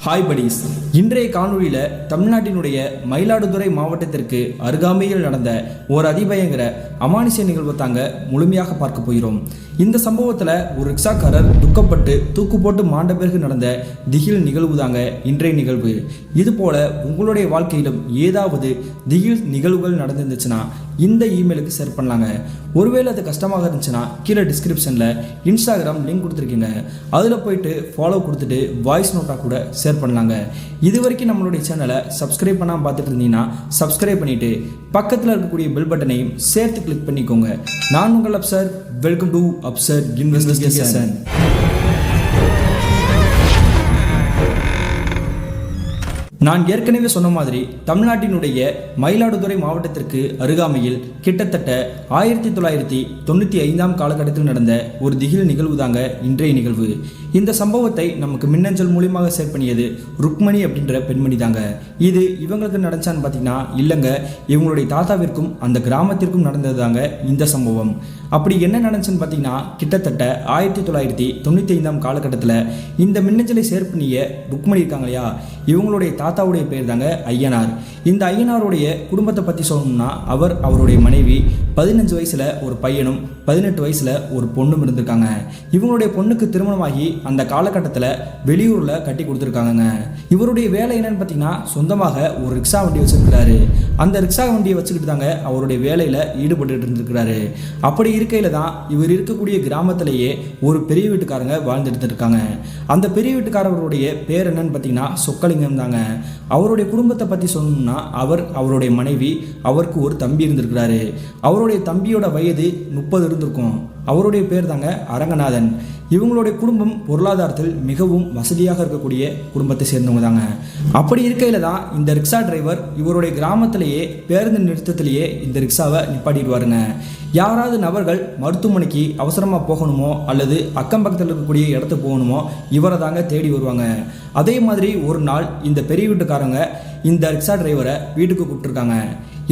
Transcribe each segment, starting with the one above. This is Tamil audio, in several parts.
Hi buddies. இன்றைய காணொலியில் தமிழ்நாட்டினுடைய மயிலாடுதுறை மாவட்டத்திற்கு அருகாமையில் நடந்த ஒரு அதிபயங்கர அமானுஷ்ய நிகழ்வு தாங்க முழுமையாக பார்க்க போகிறோம். இந்த சம்பவத்தில் ஒரு ரிக்ஷாக்காரர் துக்கப்பட்டு தூக்கு போட்டு மாண்ட பிறகு நடந்த திகில் நிகழ்வு தாங்க இன்றைய நிகழ்வு. இதுபோல உங்களுடைய வாழ்க்கையிலும் ஏதாவது திகில் நிகழ்வுகள் நடந்துருந்துச்சுன்னா இந்த இமெயிலுக்கு ஷேர் பண்ணலாங்க. ஒருவேளை அது கஷ்டமாக இருந்துச்சுன்னா கீழே டிஸ்கிரிப்ஷனில் இன்ஸ்டாகிராம் லிங்க் கொடுத்துருக்கீங்க, அதில் போயிட்டு ஃபாலோ கொடுத்துட்டு வாய்ஸ் நோட்டாக கூட ஷேர் பண்ணலாங்க. இது வரைக்கும் நம்மளுடைய சேனலை சப்ஸ்கிரைப் பண்ணாமல் பார்த்துட்டு இருந்தீங்கன்னா சப்ஸ்கிரைப் பண்ணிவிட்டு பக்கத்தில் இருக்கக்கூடிய பெல் பட்டனையும் சேர்த்து கிளிக் பண்ணிக்கோங்க. நான் உங்கள் Afsar. Welcome to Afsar investigation. நான் ஏற்கனவே சொன்ன மாதிரி தமிழ்நாட்டினுடைய மயிலாடுதுறை மாவட்டத்திற்கு அருகாமையில் கிட்டத்தட்ட 1995 காலகட்டத்தில் நடந்த ஒரு திகில் நிகழ்வு தாங்க இன்றைய நிகழ்வு. இந்த சம்பவத்தை நமக்கு மின்னஞ்சல் மூலியமாக ஷேர் பண்ணியது ருக்மணி அப்படின்ற பெண்மணி தாங்க. இது இவங்களுக்கு நடந்துச்சான்னு பார்த்தீங்கன்னா இல்லைங்க, இவங்களுடைய தாத்தாவிற்கும் அந்த கிராமத்திற்கும் நடந்தது தாங்க இந்த சம்பவம். அப்படி என்ன நடந்துச்சுன்னு பார்த்தீங்கன்னா கிட்டத்தட்ட 1995 காலகட்டத்தில் இந்த மின்னஞ்சலை ஷேர் பண்ணிய ருக்மணி இருக்காங்க இல்லையா, இவங்களுடைய தாத்தாவுடைய பேர் தாங்க ஐயனார். இந்த ஐயனாருடைய குடும்பத்தை பற்றி சொல்லணும்னா அவருடைய மனைவி 15 வயசுல ஒரு பையனும் 18 வயசுல ஒரு பொண்ணும் இருந்திருக்காங்க. இவங்களுடைய பொண்ணுக்கு திருமணமாகி அந்த காலகட்டத்தில் வெளியூரில் கட்டி கொடுத்துருக்காங்க. இவருடைய வேலை என்னன்னு பார்த்தீங்கன்னா சொந்தமாக ஒரு ரிக்ஷா வண்டி வச்சிருக்கிறாரு. அந்த ரிக்ஷா வண்டியை வச்சுக்கிட்டு தாங்க அவருடைய வேலையில் ஈடுபட்டு இருந்திருக்கிறாரு. அப்படி இருக்கையில் தான் இவர் இருக்கக்கூடிய கிராமத்திலேயே ஒரு பெரிய வீட்டுக்காரங்க வாழ்ந்துட்டு இருக்காங்க. அந்த பெரிய வீட்டுக்காரருடைய பேர் என்னன்னு பார்த்தீங்கன்னா சொக்கலிங்கம் தாங்க. அவருடைய குடும்பத்தை பற்றி சொல்லணும்னா அவருடைய மனைவி, அவருக்கு ஒரு தம்பி இருந்திருக்கிறாரு. அவருடைய தம்பியோட வயது 30 இருந்திருக்கும். அவருடைய பேர் தாங்க அரங்கநாதன். இவங்களுடைய குடும்பம் பொருளாதாரத்தில் மிகவும் வசதியாக இருக்கக்கூடிய குடும்பத்தை சேர்ந்தவங்க தாங்க. அப்படி இருக்கையில் தான் இந்த ரிக்ஷா டிரைவர் இவருடைய கிராமத்திலேயே பேருந்து நிறுத்தத்திலேயே இந்த ரிக்ஷாவை நிப்பாட்டிடுவாருங்க. யாராவது நபர்கள் மருத்துவமனைக்கு அவசரமாக போகணுமோ அல்லது அக்கம் பக்கத்தில் இருக்கக்கூடிய இடத்துக்கு போகணுமோ இவரை தாங்க தேடி வருவாங்க. அதே மாதிரி ஒரு நாள் இந்த பெரிய வீட்டுக்காரங்க இந்த ரிக்ஷா டிரைவரை வீட்டுக்கு கூப்பிட்டுருக்காங்க.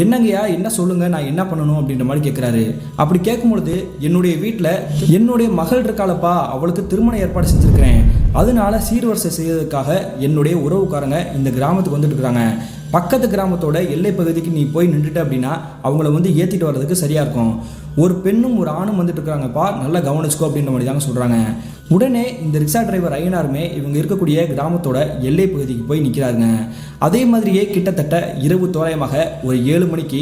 என்னங்கய்யா, என்ன சொல்லுங்க, நான் என்ன பண்ணணும் அப்படின்ற மாதிரி கேட்குறாரு. அப்படி கேட்கும்பொழுது என்னுடைய வீட்டில் என்னுடைய மகள் இருக்காளப்பா, அவளுக்கு திருமண ஏற்பாடு செஞ்சுருக்கிறேன், அதனால சீர்வரிசை செய்வதற்காக என்னுடைய உறவுக்காரங்க இந்த கிராமத்துக்கு வந்துட்டு இருக்கிறாங்க. பக்கத்து கிராமத்தோட எல்லை பகுதிக்கு நீ போய் நின்றுட்ட அப்படின்னா அவங்கள ஏற்றிட்டு வர்றதுக்கு சரியாக இருக்கும். ஒரு பெண்ணும் ஒரு ஆணும் வந்துட்டு இருக்கிறாங்கப்பா, நல்லா கவனிச்சுக்கோ அப்படின்ற மாதிரி தாங்க சொல்கிறாங்க. உடனே இந்த ரிக்ஷா டிரைவர் ஐயனாருமே இவங்க இருக்கக்கூடிய கிராமத்தோட எல்லை பகுதிக்கு போய் நிற்கிறாருங்க. அதே மாதிரியே கிட்டத்தட்ட இரவு தோராயமாக ஒரு 7 மணிக்கு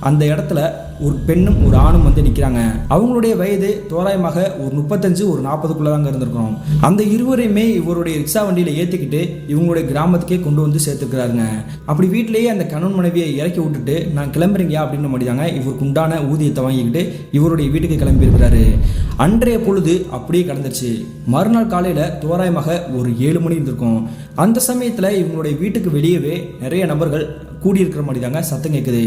அந்த இடத்துல ஒரு பெண்ணும் ஒரு ஆணும் நிற்கிறாங்க. அவங்களுடைய வயது தோராயமாக ஒரு 35 ஒரு 40 தாங்க இருந்திருக்கணும். அந்த இருவரையுமே இவருடைய ரிக்ஷா வண்டியில் ஏற்றிக்கிட்டு இவங்களுடைய கிராமத்துக்கே கொண்டு சேர்த்துக்கிறாருங்க. அப்படி வீட்டிலேயே அந்த கணவன் மனைவியை இறக்கி விட்டுட்டு நான் கிளம்புறீங்க அப்படின்ற மாதிரி தாங்க இவருக்கு உண்டான ஊதியத்தை வாங்கிக்கிட்டு இவருடைய வீட்டுக்கு கிளம்பி இருக்கிறாரு. அன்றைய பொழுது அப்படியே கடந்துருச்சு. மறுநாள் காலையில் தோராயமாக ஒரு 7 மணி இருந்திருக்கும். அந்த சமயத்தில் இவங்களுடைய வீட்டுக்கு வெளியவே நிறைய நபர்கள் கூடியிருக்கிற மாதிரி தாங்க சத்தம் கேட்குது.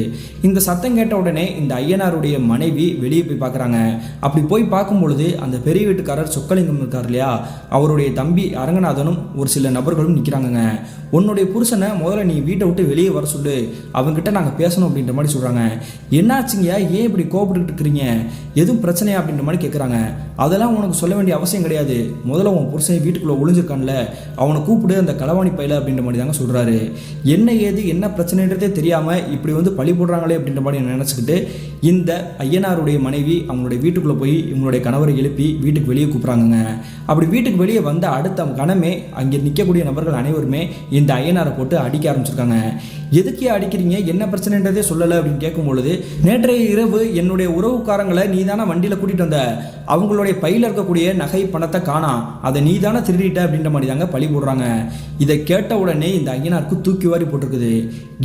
இந்த சத்தம் கேட்ட உடனே இந்த ஐயனாருடைய மனைவி வெளியே போய் பார்க்குறாங்க. அப்படி போய் பார்க்கும் பொழுது அந்த பெரிய வீட்டுக்காரர் சொக்கலிங்கம் இருக்கார் இல்லையா, அவருடைய தம்பி அரங்கநாதனும் ஒரு சில நபர்களும் நிற்கிறாங்கங்க. உன்னுடைய புருஷனை முதல்ல நீ வீட்டை விட்டு வெளியே வர சொல்லு, அவங்ககிட்ட நாங்கள் பேசணும் அப்படின்ற மாதிரி சொல்கிறாங்க. என்னாச்சுங்கய்யா, ஏன் இப்படி கோபப்பட்டு இருக்கிறீங்க, எதுவும் பிரச்சனையா அப்படின்ற மாதிரி கேட்குறாங்க. அதெல்லாம் உனக்கு சொல்ல வேண்டிய அவசியம் கிடையாது, முதல்ல உன் புருஷன் வீட்டுக்குள்ளே ஒளிஞ்சிருக்கான்ல அவனை கூப்பிடு, அந்த களவாணி பையில அப்படின்ற மாதிரி தாங்க சொல்கிறாரு. என்ன ஏது என்ன பிரச்சனைன்றதே தெரியாமல் இப்படி பழி போடுறாங்களே அப்படின்ற மாதிரி நினச்சிக்கிட்டு இந்த ஐயனாருடைய மனைவி அவங்களுடைய வீட்டுக்குள்ளே போய் இவங்களுடைய கணவரை எழுப்பி வீட்டுக்கு வெளியே கூப்பிட்றாங்க. அப்படி வீட்டுக்கு வெளியே வந்த அடுத்த கணமே அங்கே நிற்கக்கூடிய நபர்கள் அனைவருமே இந்த ஐயனாரை போட்டு அடிக்க ஆரம்பிச்சிருக்காங்க. எதுக்கே அடிக்கிறீங்க, என்ன பிரச்சனைன்றதே சொல்லலை அப்படின்னு கேட்கும் பொழுது, நேற்றைய இரவு என்னுடைய உறவுக்காரங்களை நீ தானே வண்டியில் கூட்டிகிட்டு வந்த, அவங்களுடைய பையில் இருக்கக்கூடிய நகை பணத்தை காணா, அதை நீ தானே திருடிட்ட அப்படின்ற மாதிரி தாங்க பழி போடுறாங்க. இதை கேட்ட உடனே இந்த ஐயனாருக்கு தூக்கி வாரி போட்டிருக்குது.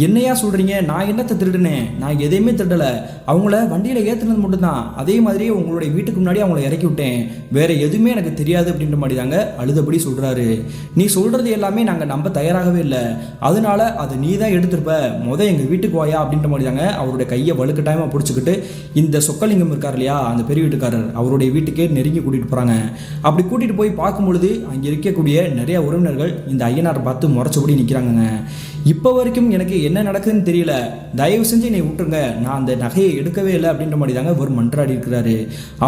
என்னையா சொல்கிறீங்க, நான் என்னத்தை திருடுனேன், நான் எதையுமே திருடலை, அவங்கள வண்டியில் ஏற்றுனது மட்டும்தான், அதே மாதிரியே உங்களுடைய வீட்டுக்கு முன்னாடி அவங்கள இறக்கி விட்டேன், வேற எதுவுமே எனக்கு தெரியாது அப்படின்ற மாதிரி தாங்க அழுதபடி சொல்கிறாரு. நீ சொல்கிறது எல்லாமே நாங்கள் நம்ப தயாராகவே இல்லை, அதனால அதை நீ தான் எடுத்து எடுத்திருப்ப, எங்கள் வீட்டுக்கு வாயா அப்படின்ற மாதிரி தாங்க அவருடைய கையை வலுக்கட்டாயமாக பிடிச்சிக்கிட்டு இந்த சொக்கலிங்கம் இருக்கார் இல்லையா, அந்த பெரிய வீட்டுக்காரர், அவருடைய வீட்டுக்கே நெருங்கி கூட்டிகிட்டு போகிறாங்க. அப்படி கூட்டிகிட்டு போய் பார்க்கும்பொழுது அங்கே இருக்கக்கூடிய நிறைய உறவினர்கள் இந்த ஐயனாரை பார்த்து முறைச்சபடி நிற்கிறாங்கங்க. இப்போ வரைக்கும் எனக்கு என்ன நடக்குதுன்னு தெரியல, தயவு செஞ்சு என்னை விட்டுருங்க, நான் அந்த நகையை எடுக்கவே இல்லை அப்படின்ற மாதிரி தாங்க இவர் மன்றாடி இருக்கிறாரு.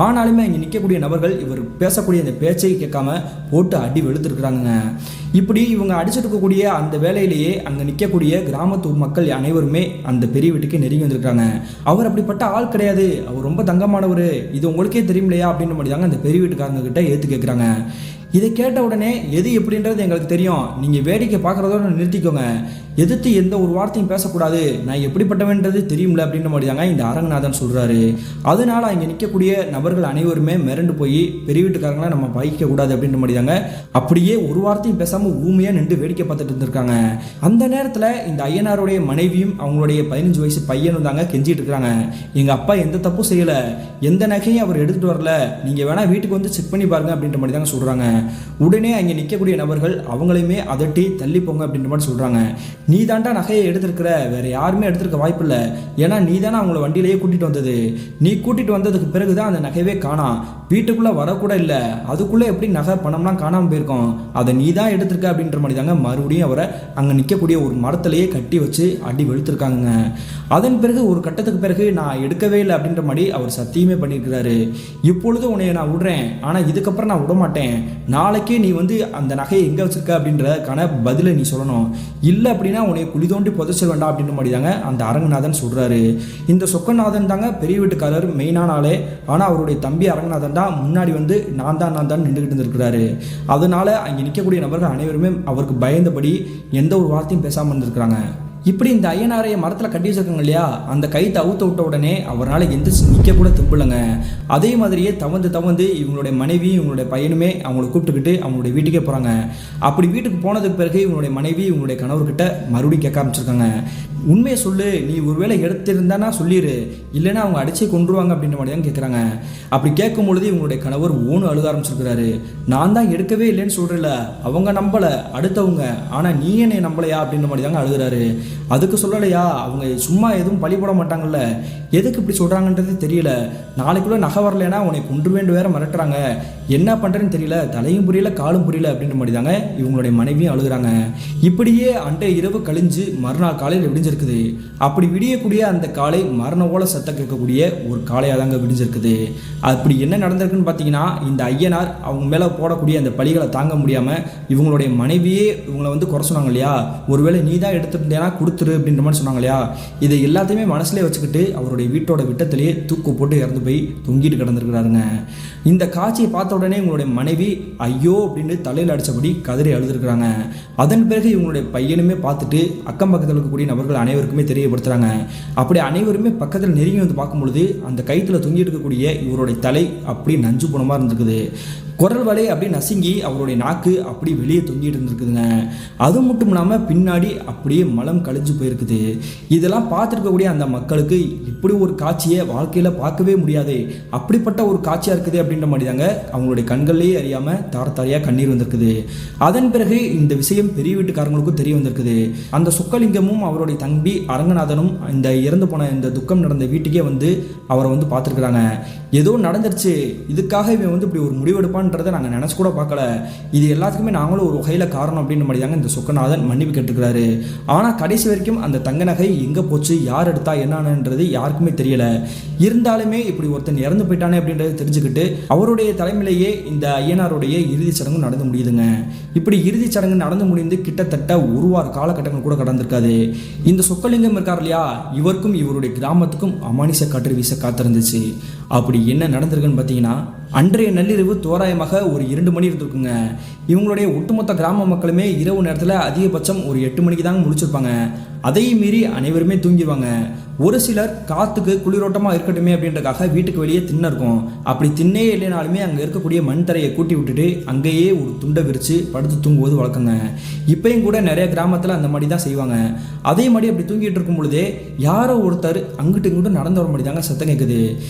ஆனாலுமே இங்கே நிற்கக்கூடிய நபர்கள் இவர் பேசக்கூடிய அந்த பேச்சை கேட்காம போட்டு அடி வெளுத்துருக்குறாங்க. இப்படி இவங்க அடிச்சுட்டு இருக்கக்கூடிய அந்த வேலையிலேயே அங்கே நிற்கக்கூடிய கிராமத்து மக்கள் அனைவருமே அந்த பெரிய வீட்டுக்கு நெருங்கி வந்திருக்காங்க. அவர் அப்படிப்பட்ட ஆள் கிடையாது, அவர் ரொம்ப தங்கமானவர், இது உங்களுக்கே தெரியும் இல்லையா அப்படின்ற மாதிரி தாங்க அந்த பெரிய வீட்டுக்காரங்க கிட்ட ஏற்று கேட்குறாங்க. இதை கேட்ட உடனே எது எப்படின்றது எங்களுக்கு தெரியும், நீங்கள் வேடிக்கை பார்க்குறதோட நிறுத்திக்கோங்க, எதிர்த்து எந்த ஒரு வார்த்தையும் பேசக்கூடாது, நான் எப்படிப்பட்டவன்றது தெரியும்ல அப்படின்ற மாதிரி தாங்க இந்த அரங்கநாதன் சொல்கிறாரு. அதனால இங்கே நிற்கக்கூடிய நபர்கள் அனைவருமே மிரண்டு போய் பெரிய வீட்டுக்காரங்களாம் நம்ம பயிக்கக்கூடாது அப்படின்ற மாதிரி தாங்க அப்படியே ஒரு வார்த்தையும் பேசாமல் ஊமையாக நின்று வேடிக்கை பார்த்துட்டு இருந்திருக்காங்க. அந்த நேரத்தில் இந்த ஐயனாருடைய மனைவியும் அவங்களுடைய 15 வயசு பையனும் தாங்க கெஞ்சிட்டு இருக்கிறாங்க, எங்கள் அப்பா எந்த தப்பும் செய்யலை, எந்த நகையும் அவர் எடுத்துகிட்டு வரல, நீங்கள் வேணால் வீட்டுக்கு வந்து செக் பண்ணி பாருங்க அப்படின்ற மாதிரி தாங்க சொல்கிறாங்க. உடனே அங்கே நிற்கக்கூடிய நபர்கள் அவங்களையுமே அதட்டி தள்ளி போங்க அப்படின்ற மாதிரி சொல்கிறாங்க. நீ தாண்டா நகையை எடுத்திருக்கிற, வேற யாருமே எடுத்திருக்க வாய்ப்பு இல்லை, ஏன்னா நீ தானே அவங்கள வண்டியிலேயே கூட்டிகிட்டு வந்தது, நீ கூட்டிகிட்டு வந்ததுக்கு பிறகு தான் அந்த நகையவே காணாம், வீட்டுக்குள்ளே வரக்கூட இல்லை, அதுக்குள்ளே எப்படி நகை பணம்லாம் காணாமல் போயிருக்கோம், அதை நீ தான் எடுத்திருக்க அப்படின்ற மாதிரி தாங்க மறுபடியும் அவரை அங்கே நிற்கக்கூடிய ஒரு மரத்திலேயே கட்டி வச்சு அடி வெளுத்திருக்காங்க. அதன் பிறகு ஒரு கட்டத்துக்கு பிறகு நான் எடுக்கவே இல்லை அப்படின்ற மாதிரி அவர் சத்தியமே பண்ணியிருக்கிறாரு. இப்பொழுது உன்னைய நான் விடுறேன், ஆனால் இதுக்கப்புறம் நான் விட மாட்டேன், நாளைக்கே நீ வந்து அந்த நகையை எங்கே வச்சிருக்க அப்படின்றதுக்கான பதிலை நீ சொல்லணும், இல்லை அப்படின்னா உன்னை குழி தோண்டி புதைச்ச வேண்டாம் அப்படின்ற மாதிரி தாங்க அந்த அரங்கநாதன் சொல்கிறாரு. இந்த சொக்கநாதன் தாங்க பெரிய வீட்டுக்காரர் மெயினான ஆளே, ஆனால் அவருடைய தம்பி அரங்கநாதன் தான் முன்னாடி வந்து நான் தான் நின்றுக்கிட்டு இருந்திருக்கிறாரு. அதனால அங்கே நிற்கக்கூடிய நபர்கள் அனைவருமே அவருக்கு பயந்தபடி எந்த ஒரு வார்த்தையும் பேசாமல் இருந்திருக்கிறாங்க. இப்படி இந்த ஐயனாரைய மரத்தில் கட்டி வச்சிருக்காங்க இல்லையா, அந்த கைத்தை அவுத்த விட்ட உடனே அவரால் எந்திரிச்சு நிற்க கூட திரும்பலங்க. அதே மாதிரியே தவந்து இவங்களுடைய மனைவி இவங்களுடைய பையனுமே அவங்களை கூப்பிட்டுக்கிட்டு அவங்களுடைய வீட்டுக்கே போகிறாங்க. அப்படி வீட்டுக்கு போனதுக்கு பிறகு இவங்களுடைய மனைவி இவங்களுடைய கணவர்கிட்ட மறுபடியும் கேட்க ஆரம்பிச்சிருக்காங்க, உண்மையை சொல்லு, நீ ஒருவேளை எடுத்திருந்தானா சொல்லிடு, இல்லைன்னா அவங்க அடிச்சே கொண்டுருவாங்க அப்படின்ற மாதிரி தான் கேட்குறாங்க. அப்படி கேட்கும் பொழுது இவங்களுடைய கணவர் ஓன்னு அழுக ஆரம்பிச்சிருக்கிறாரு. நான் தான் எடுக்கவே இல்லைன்னு சொல்கிறேன்ல, அவங்க நம்பலை அடுத்தவங்க, ஆனால் நீ என்னை நம்பலையா அப்படின்ற மாதிரி தாங்க அழுகிறாரு. அதுக்கு சொல்லலையா, அவங்க சும்மா எதுவும் பழி போட மாட்டாங்கல்ல, எதுக்கு இப்படி சொல்கிறாங்கன்றது தெரியல, நாளைக்குள்ளே நகை வரலைன்னா உன்னை கொண்டு வேண்டு வேற மிரட்டுறாங்க, என்ன பண்ணுறேன்னு தெரியல, தலையும் புரியல காலும் புரியல அப்படின்ற மாதிரி தாங்க இவங்களுடைய மனைவியும் அழுகிறாங்க. இப்படியே அன்றைய இரவு கழிஞ்சு மறுநாள் காலையில் விடிஞ்சிருக்குது. அப்படி விடியக்கூடிய அந்த காலை மரண ஓல சத்தம் கேட்கக்கூடிய ஒரு காலையாக தாங்க விடிஞ்சிருக்குது. அப்படி என்ன நடந்திருக்குன்னு பார்த்தீங்கன்னா, இந்த ஐயனார் அவங்க மேலே போடக்கூடிய அந்த பழிகளை தாங்க முடியாமல் இவங்களுடைய மனைவியே இவங்களை வந்து குறை சொன்னாங்க இல்லையா, ஒருவேளை நீ தான் எடுத்துட்டேன்னா கொடுத்துரு அப்படின்ற மாதிரி சொன்னாங்க இல்லையா, இதை எல்லாத்தையுமே மனசுலேயே வச்சுக்கிட்டு அவருடைய வீட்டோட விட்டத்திலேயே தூக்கு போட்டு இறந்து போய் தொங்கிட்டு கிடந்திருக்கிறாருங்க. இந்த காட்சியை பார்த்த உடனே இவங்களுடைய மனைவி ஐயோ அப்படின்னு தலையில் அடித்தபடி கதறி அழுதுருக்குறாங்க. அதன் பிறகு இவங்களுடைய பையனுமே பார்த்துட்டு அக்கம் பக்கத்தில் இருக்கக்கூடிய நபர்கள் அனைவருக்குமே தெரியப்படுத்துகிறாங்க. அப்படி அனைவருமே பக்கத்தில் நெருங்கி வந்து பார்க்கும்பொழுது அந்த கயிற்றுல தொங்கிட்டு இருக்கக்கூடிய இவருடைய தலை அப்படி நஞ்சு போனமாக இருந்திருக்குது. குரல் வலை அப்படி நசுங்கி அவருடைய நாக்கு அப்படி வெளியே தொங்கிட்டு இருந்திருக்குதுங்க. அது மட்டும் இல்லாமல் பின்னாடி அப்படியே மலம் கழிஞ்சு போயிருக்குது. இதெல்லாம் பார்த்துருக்கக்கூடிய அந்த மக்களுக்கு இப்படி ஒரு காட்சியை வாழ்க்கையில் பார்க்கவே முடியாது, அப்படிப்பட்ட ஒரு காட்சியாக இருக்குது அப்படின்ற மாதிரி தாங்க அவங்களுடைய கண்கள்லேயே அறியாமல் தாரத்தாரியாக கண்ணீர் வந்திருக்குது. அதன் பிறகு இந்த விஷயம் பெரிய வீட்டுக்காரங்களுக்கும் தெரிய வந்திருக்குது. அந்த சொக்கலிங்கமும் அவருடைய தம்பி அரங்கநாதனும் இந்த இறந்து போன இந்த துக்கம் நடந்த வீட்டுக்கே வந்து அவரை வந்து பார்த்துருக்குறாங்க. ஏதோ நடந்துருச்சு, இதுக்காக இவன் வந்து இப்படி ஒரு முடிவெடுப்பான்றதை நாங்கள் நினச்சி கூட பார்க்கல, இது எல்லாத்துக்குமே நாங்களும் ஒரு வகையில் காரணம் அப்படின்ற மாதிரி தாங்க இந்த சொக்கநாதன் மன்னிப்பு கேட்டுக்கிறாரு. ஆனால் கடைசி வரைக்கும் அந்த தங்க நகை எங்கே போச்சு, யார் எடுத்தா என்னன்றது யாருக்குமே தெரியல. இருந்தாலுமே இப்படி ஒருத்தன் இறந்து போயிட்டானே அப்படின்றத தெரிஞ்சுக்கிட்டு அவருடைய தலைமையிலேயே இந்த ஐயனாருடைய இறுதிச் சடங்கு நடந்து முடியுதுங்க. இப்படி இறுதிச் சடங்கு நடந்து முடிந்து கிட்டத்தட்ட ஒரு வார காலகட்டங்கள் கூட கடந்திருக்காது. இந்த சொக்கலிங்கம் இருக்கார் இல்லையா, இவருக்கும் இவருடைய கிராமத்துக்கும் அமானுஷ காற்று வீச காத்திருந்துச்சு. அப்படி என்ன நடந்திருக்குன்னு பார்த்தீங்கன்னா, அன்றைய நள்ளிரவு தோராயமாக ஒரு 2 மணி இருந்திருக்குங்க. இவங்களுடைய ஒட்டுமொத்த கிராம மக்களுமே இரவு நேரத்தில் அதிகபட்சம் ஒரு 8 மணிக்கு தாங்க முடிச்சிருப்பாங்க. அதையும் மீறி அனைவருமே தூங்கிடுவாங்க. ஒரு சிலர் காற்றுக்கு குளிரோட்டமாக இருக்கட்டுமே அப்படின்றக்காக வீட்டுக்கு வெளியே திண்ணை இருக்கும். அப்படி திண்ணே இல்லைனாலுமே அங்கே இருக்கக்கூடிய மண் தரையை கூட்டி விட்டுட்டு அங்கேயே ஒரு துண்டை விரித்து படுத்து தூங்குவது வழக்கங்க. இப்பயும் கூட நிறைய கிராமத்தில் அந்த மாதிரி தான் செய்வாங்க. அதே மாதிரி அப்படி தூங்கிட்டு இருக்கும் பொழுதே யாரோ ஒருத்தர் அங்கிட்டு இங்கிட்டு நடந்து வர மாதிரி தாங்க சத்தம் கேட்குது.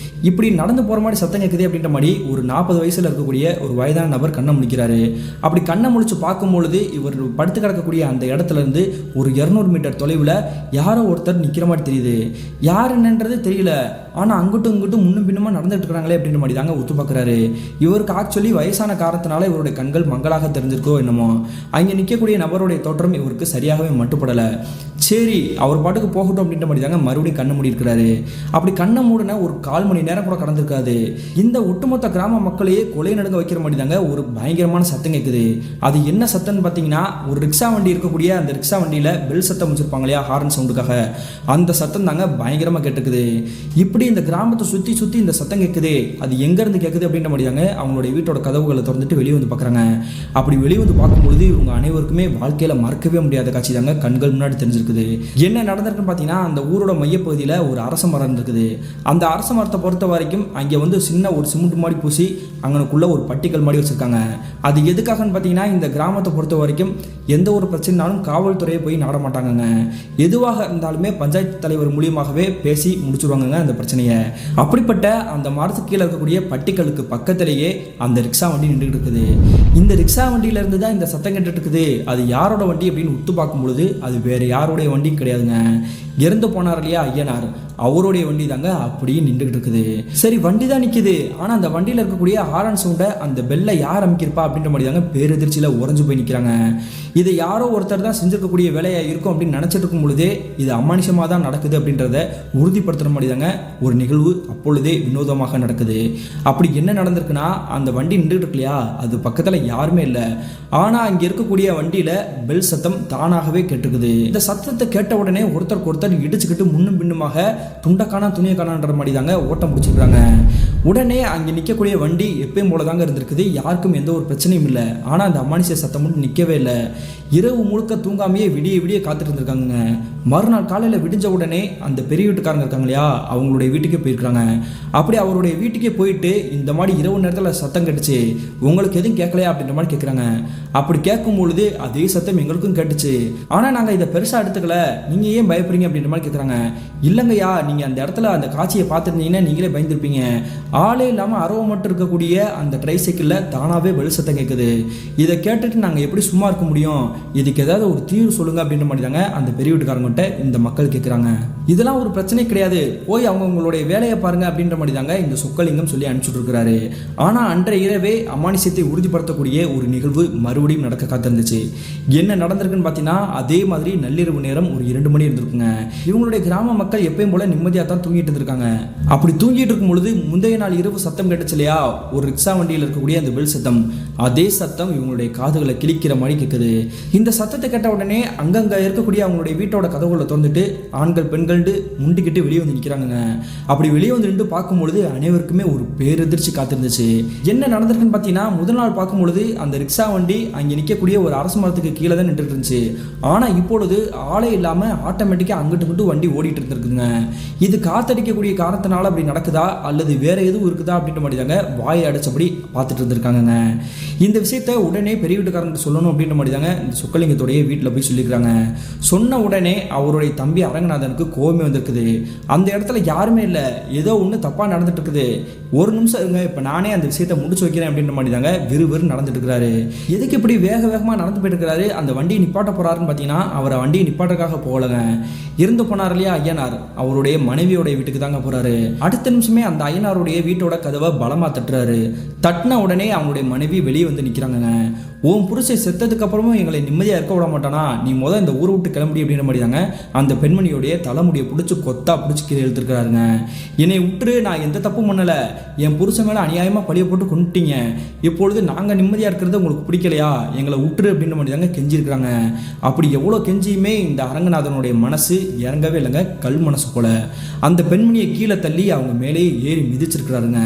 இப்படி நடந்து போகிற மாதிரி சத்தம் கேட்குது அப்படின்ற மாதிரி ஒரு 40 வயசுல இருக்கக்கூடிய ஒரு வயதான நபர் கண்ணை முழிக்கிறாரு. அப்படி கண்ணை முழிச்சு பார்க்கும்பொழுது இவர் படுத்து கிடக்கக்கூடிய அந்த இடத்துல இருந்து ஒரு 200 மீட்டர் தொலைவில் யாரோ ஒருத்தர் நிற்கிற மாதிரி தெரியுது. யார் என்னன்றது தெரியல, ஆனால் அங்கிட்டும் இங்கிட்டும் முன்னும் பின்னுமா நடந்துட்டு இருக்காங்களே அப்படின்ற மாதிரி தாங்க ஒத்து பார்க்குறாரு. இவருக்கு ஆக்சுவலி வயசான காரணத்தினால இவருடைய கண்கள் மங்களாக தெரிஞ்சிருக்கோ என்னமோ. அங்கே நிற்கக்கூடிய நபருடைய தோற்றம் இவருக்கு சரியாகவே மட்டுப்படலை. சரி, அவர் பாட்டுக்கு போகட்டும் அப்படின்ற மாதிரி தாங்க மறுபடியும் கண்ணை மூடி இருக்கிறாரு. அப்படி கண்ணை மூடின ஒரு 1/4 மணி நேரம் கூட கடந்திருக்காது. இந்த ஒட்டுமொத்த கிராம மக்களையே கொலை நடுங்க வைக்கிற மாதிரி தாங்க ஒரு பயங்கரமான சத்தம் கேட்குது. அது என்ன சத்தம்னு பார்த்தீங்கன்னா, ஒரு ரிக்ஷா வண்டி இருக்கக்கூடிய அந்த ரிக்ஷா வண்டியில் பெல் சத்தம் வச்சிருப்பாங்க இல்லையா, ஹார்ன் சவுண்டுக்காக, அந்த சத்தம் தாங்க பயங்கரமாக கேட்டுக்குது. இப்படி இந்த கிராமத்தை சுற்றி சுற்றி இந்த சத்தம் கேட்குது. அது எங்கேருந்து கேட்குது அப்படின்ற மாதிரி தாங்க அவங்களுடைய வீட்டோட கதவுகளை திறந்துட்டு வெளியே வந்து பார்க்குறாங்க. அப்படி வெளியே வந்து பார்க்கும்பொழுது இவங்க அனைவருக்குமே வாழ்க்கையில் மறக்கவே முடியாத காட்சி தாங்க கண்கள் முன்னாடி தெரிஞ்சிருக்கு. என்ன நடந்திருக்குன்னு பார்த்தீங்கன்னா, அந்த ஊரோட மையப்பகுதியில் ஒரு அரச மரம் இருக்குது. அந்த அரச மரத்தை பொறுத்த வரைக்கும் அங்கே வந்து சின்ன ஒரு சிமெண்ட் மாதிரி பூசி அங்கனுக்குள்ள ஒரு பட்டிகள் மாதிரி வச்சிருக்காங்க. அது எதுக்காகன்னு பார்த்தீங்கன்னா, இந்த கிராமத்தை பொறுத்த வரைக்கும் எந்த ஒரு பிரச்சனைனாலும் காவல்துறையை போய் நாட மாட்டாங்கங்க. எதுவாக இருந்தாலுமே பஞ்சாயத்து தலைவர் மூலியமாகவே பேசி முடிச்சுடுவாங்க அந்த பிரச்சனையை. அப்படிப்பட்ட அந்த மரத்துக்கு கீழே இருக்கக்கூடிய பட்டிகளுக்கு பக்கத்திலேயே அந்த ரிக்ஷா வண்டி நின்றுட்டு இருக்குது. இந்த ரிக்ஷா வண்டியில இருந்து தான் இந்த சத்தம் கேட்டுட்டு இருக்குது. அது யாரோட வண்டி அப்படின்னு உத்து பார்க்கும்பொழுது அது வேற யாரோட வண்டி கிடையாதுங்க. இறந்து போனார் இல்லையா ஐயனார், அவருடைய வண்டி தாங்க அப்படியே நின்றுகிட்டு இருக்குது. சரி, வண்டி தான் நிற்குது, ஆனால் அந்த வண்டியில் இருக்கக்கூடிய ஹாரன் சவுண்டை அந்த பெல்லை யார் அமைக்கிருப்பா அப்படின்ற மாதிரி தாங்க பேரெதிர்ச்சியில் உறைஞ்சு போய் நிற்கிறாங்க. இதை யாரோ ஒருத்தர் தான் செஞ்சிருக்கக்கூடிய வேலையாக இருக்கும் அப்படின்னு நினச்சிட்டு இருக்கும் பொழுதே இது அமானுஷமாக தான் நடக்குது அப்படின்றத உறுதிப்படுத்துகிற மாதிரி தாங்க ஒரு நிகழ்வு அப்பொழுதே வினோதமாக நடக்குது. அப்படி என்ன நடந்திருக்குன்னா, அந்த வண்டி நின்றுட்டு இருக்கு இல்லையா, அது பக்கத்தில் யாருமே இல்லை. ஆனால் அங்கே இருக்கக்கூடிய வண்டியில் பெல் சத்தம் தானாகவே கேட்டுக்குது. இந்த சத்தத்தை கேட்ட உடனே ஒருத்தருக்கு ஒருத்தர் இடிச்சுக்கிட்டு முன்னும் பின்னுமாக துண்டக்கானா துணியை காணான்ற மாதிரி தாங்க ஓட்டம் பிடிச்சிருக்காங்க. உடனே அங்கே நிற்கக்கூடிய வண்டி எப்பயும் போல தாங்க இருந்திருக்குது. யாருக்கும் எந்த ஒரு பிரச்சனையும் இல்லை. ஆனால் அந்த அமானுஷ்ய சத்தம் மட்டும் நிற்கவே இல்லை. இரவு முழுக்க தூங்காமையே விடிய விடிய காத்துட்டு இருந்திருக்காங்க. மறுநாள் காலையில் விடிஞ்ச உடனே அந்த பெரிய வீட்டுக்காரங்க இருக்காங்க இல்லையா, அவங்களுடைய வீட்டுக்கே போயிருக்காங்க. அப்படி அவருடைய வீட்டுக்கே போயிட்டு இந்த மாதிரி இரவு நேரத்தில் சத்தம் கேட்டுச்சு, உங்களுக்கு எதுவும் கேட்கலையா அப்படின்ற மாதிரி கேட்குறாங்க. அப்படி கேட்கும் பொழுது அதே சத்தம் எங்களுக்கும் கேட்டுச்சு, ஆனால் நாங்கள் இதை பெருசாக எடுத்துக்கல, நீங்கள் ஏன் பயப்படுறீங்க அப்படின்ற மாதிரி கேட்குறாங்க. இல்லைங்கய்யா, நீங்கள் அந்த இடத்துல அந்த காட்சியை பார்த்துருந்தீங்கன்னா நீங்களே பயந்துருப்பீங்க. ஆளே இல்லாமல் அரவ மட்டும் இருக்கக்கூடிய அந்த ட்ரைசைக்கிளில் தானாகவே பெல் சத்தம் கேட்குது. இதை கேட்டுட்டு நாங்கள் எப்படி சும்மா இருக்க முடியும், இதுக்கு ஏதாவது ஒரு தீர்வு சொல்லுங்க அப்படின்ற மாதிரி தாங்க அந்த பெரிய வீட்டுக்காரங்கிட்ட இந்த மக்கள் கேட்குறாங்க. இதெல்லாம் ஒரு பிரச்சனை கிடையாது, போய் அவங்களுடைய வேலையை பாருங்க அப்படின்ற மாதிரி தாங்க இந்த சொக்கலிங்கம் சொல்லி அனுப்பிச்சுட்டு இருக்கிறாரு. ஆனால் அன்றைய இரவே அமானுஷ்யத்தை உறுதிப்படுத்தக்கூடிய ஒரு நிகழ்வு மறுபடியும் நடக்க காத்திருந்துச்சு. என்ன நடந்திருக்குன்னு பார்த்தீங்கன்னா, அதே மாதிரி நள்ளிரவு நேரம் ஒரு 2 மணி இருந்திருக்குங்க. இவங்களுடைய கிராம மக்கள் எப்பயும் போல நிம்மதியாக தான் தூங்கிட்டு இருந்திருக்காங்க. அப்படி தூங்கிட்டு இருக்கும் பொழுது முந்தைய நாள் இரவு சத்தம் கேட்டுச்சு இல்லையா, ஒரு ரிக்ஷா வண்டியில் இருக்கக்கூடிய அந்த பெல் சத்தம், அதே சத்தம் இவங்களுடைய காதுகளை கிழிக்கிற மாதிரி கேட்குது. இந்த சத்தத்தை கேட்ட உடனே அங்கங்க இருக்கக்கூடிய அவங்களுடைய வீட்டோட கதவுகளை திறந்துட்டு ஆண்கள் பெண்கள் முண்டிக்கிட்டு வெளியே வந்து நிற்கிறாங்க. அப்படி வெளியே வந்து நின்று பார்க்கும்பொழுது அனைவருக்குமே ஒரு பேரெதிர்ச்சி காத்திருந்துச்சு. என்ன நடந்திருக்குன்னு பார்த்தீங்கன்னா, முதல் நாள் பார்க்கும்பொழுது அந்த ரிக்ஷா வண்டி அங்கே நிற்கக்கூடிய ஒரு அரசு மரத்துக்கு கீழே தான் நின்றுட்டு இருந்துச்சு. ஆனால் இப்பொழுது ஆளே இல்லாமல் ஆட்டோமேட்டிக்காக அங்கிட்டு இங்கிட்டு வண்டி ஓடிட்டு இருந்திருக்குங்க. இது காத்தடிக்கக்கூடிய காரணத்தினால அப்படி நடக்குதா அல்லது வேற எதுவும் இருக்குதா அப்படின்ற மாதிரி தாங்க வாயை அடைச்சபடி பார்த்துட்டு இருந்திருக்காங்க. இந்த விஷயத்த உடனே பெரிய வீட்டுக்காரங்க சொல்லணும் அப்படின்ற மாதிரி தாங்க இந்த சொக்கலிங்கத்துடைய வீட்டில் போய் சொல்லியிருக்காங்க. சொன்ன உடனே அவருடைய தம்பி அரங்கநாதனுக்கு கோபமே வந்திருக்குது. அந்த இடத்துல யாருமே இல்லை, ஏதோ ஒன்று தப்பாக நடந்துட்டு இருக்குது, ஒரு நிமிஷம் இருங்க, இப்போ நானே அந்த விஷயத்தை முடிச்சு வைக்கிறேன் அப்படின்ற மாதிரி தாங்க விறுவிறு நடந்துட்டு இருக்கிறாரு. எதுக்கு இப்படி வேக வேகமாக நடந்து போயிட்டு இருக்கிறாரு, அந்த வண்டியை நிப்பாட்ட போறாருன்னு பார்த்தீங்கன்னா, அவரை வண்டியை நிப்பாட்டுறதுக்காக போகலங்க. இருந்து போனார் இல்லையா ஐயனார், அவருடைய மனைவியோடைய வீட்டுக்கு தாங்க போறாரு. அடுத்த நிமிஷமே அந்த ஐயனாருடைய வீட்டோட கதவை பலமா தட்டுறாரு. தட்டின உடனே அவங்களுடைய மனைவி வெளியே வந்து நிற்கிறாங்க. உன் புருஷை செத்ததுக்கு அப்புறமும் எங்களை நிம்மதியாக இருக்க விட மாட்டானா, நீ முதல் இந்த ஊரை விட்டு கிளம்பி அப்படின்ற மாதிரி தாங்க அந்த பெண்மணியோடைய தலைமுடியை பிடிச்சி கொத்தா பிடிச்சி கீழே எழுத்துருக்கிறாருங்க. என்னை விட்டுரு, நான் எந்த தப்பும் பண்ணலை, என் புருஷன் மேலே அநியாயமாக பழிய போட்டு கொண்டுட்டீங்க, இப்பொழுது நாங்கள் நிம்மதியாக இருக்கிறது உங்களுக்கு பிடிக்கலையா, எங்களை விட்டுரு அப்படின்ற மாதிரி தாங்க கெஞ்சிருக்கிறாங்க. அப்படி எவ்வளோ கெஞ்சியுமே இந்த அரங்கநாதனுடைய மனசு இறங்கவே இல்லைங்க, கல் மனசு போல. அந்த பெண்மணியை கீழே தள்ளி அவங்க மேலேயே ஏறி மிதிச்சிருக்கிறாருங்க.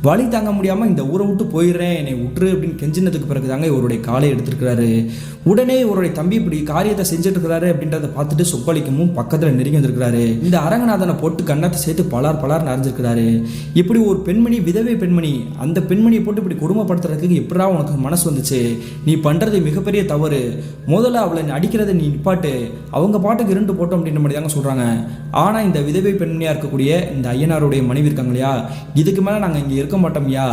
வழி தாங்க முடியாமல் இந்த ஊரை விட்டு போயிடுறேன், என்னை விட்டுரு அப்படின்னு கெஞ்சினதுக்கு பிறகு தாங்க இவருடைய காலை எடுத்திருக்கிறாரு. உடனே இவருடைய தம்பி இப்படி காரியத்தை செஞ்சுட்டு இருக்கிறாரு அப்படின்றத பார்த்துட்டு சொக்கலிங்கமும் பக்கத்தில் நெருங்கி வந்திருக்கிறாரு. இந்த அரங்கநாதனை போட்டு கண்ணத்தை சேர்த்து பலார் நிறைஞ்சிருக்கிறாரு. இப்படி ஒரு பெண்மணி, விதவை பெண்மணி, அந்த பெண்மணியை போட்டு இப்படி கொடுமைப்படுத்துறதுக்கு எப்படா உனக்கு மனசு வந்துச்சு? நீ பண்றது மிகப்பெரிய தவறு. முதல்ல அவளை அடிக்கிறத நீ நிப்பாட்டு. அவங்க பாட்டுக்கு இருண்டு போட்டோம் அப்படின்ற மாதிரி தாங்க சொல்றாங்க. ஆனா இந்த விதவை பெண்மணியா இருக்கக்கூடிய இந்த ஐயனாருடைய மனைவி இருக்காங்க இல்லையா, இதுக்கு மேல நாங்க இங்க இருக்க மாட்டோம்யா.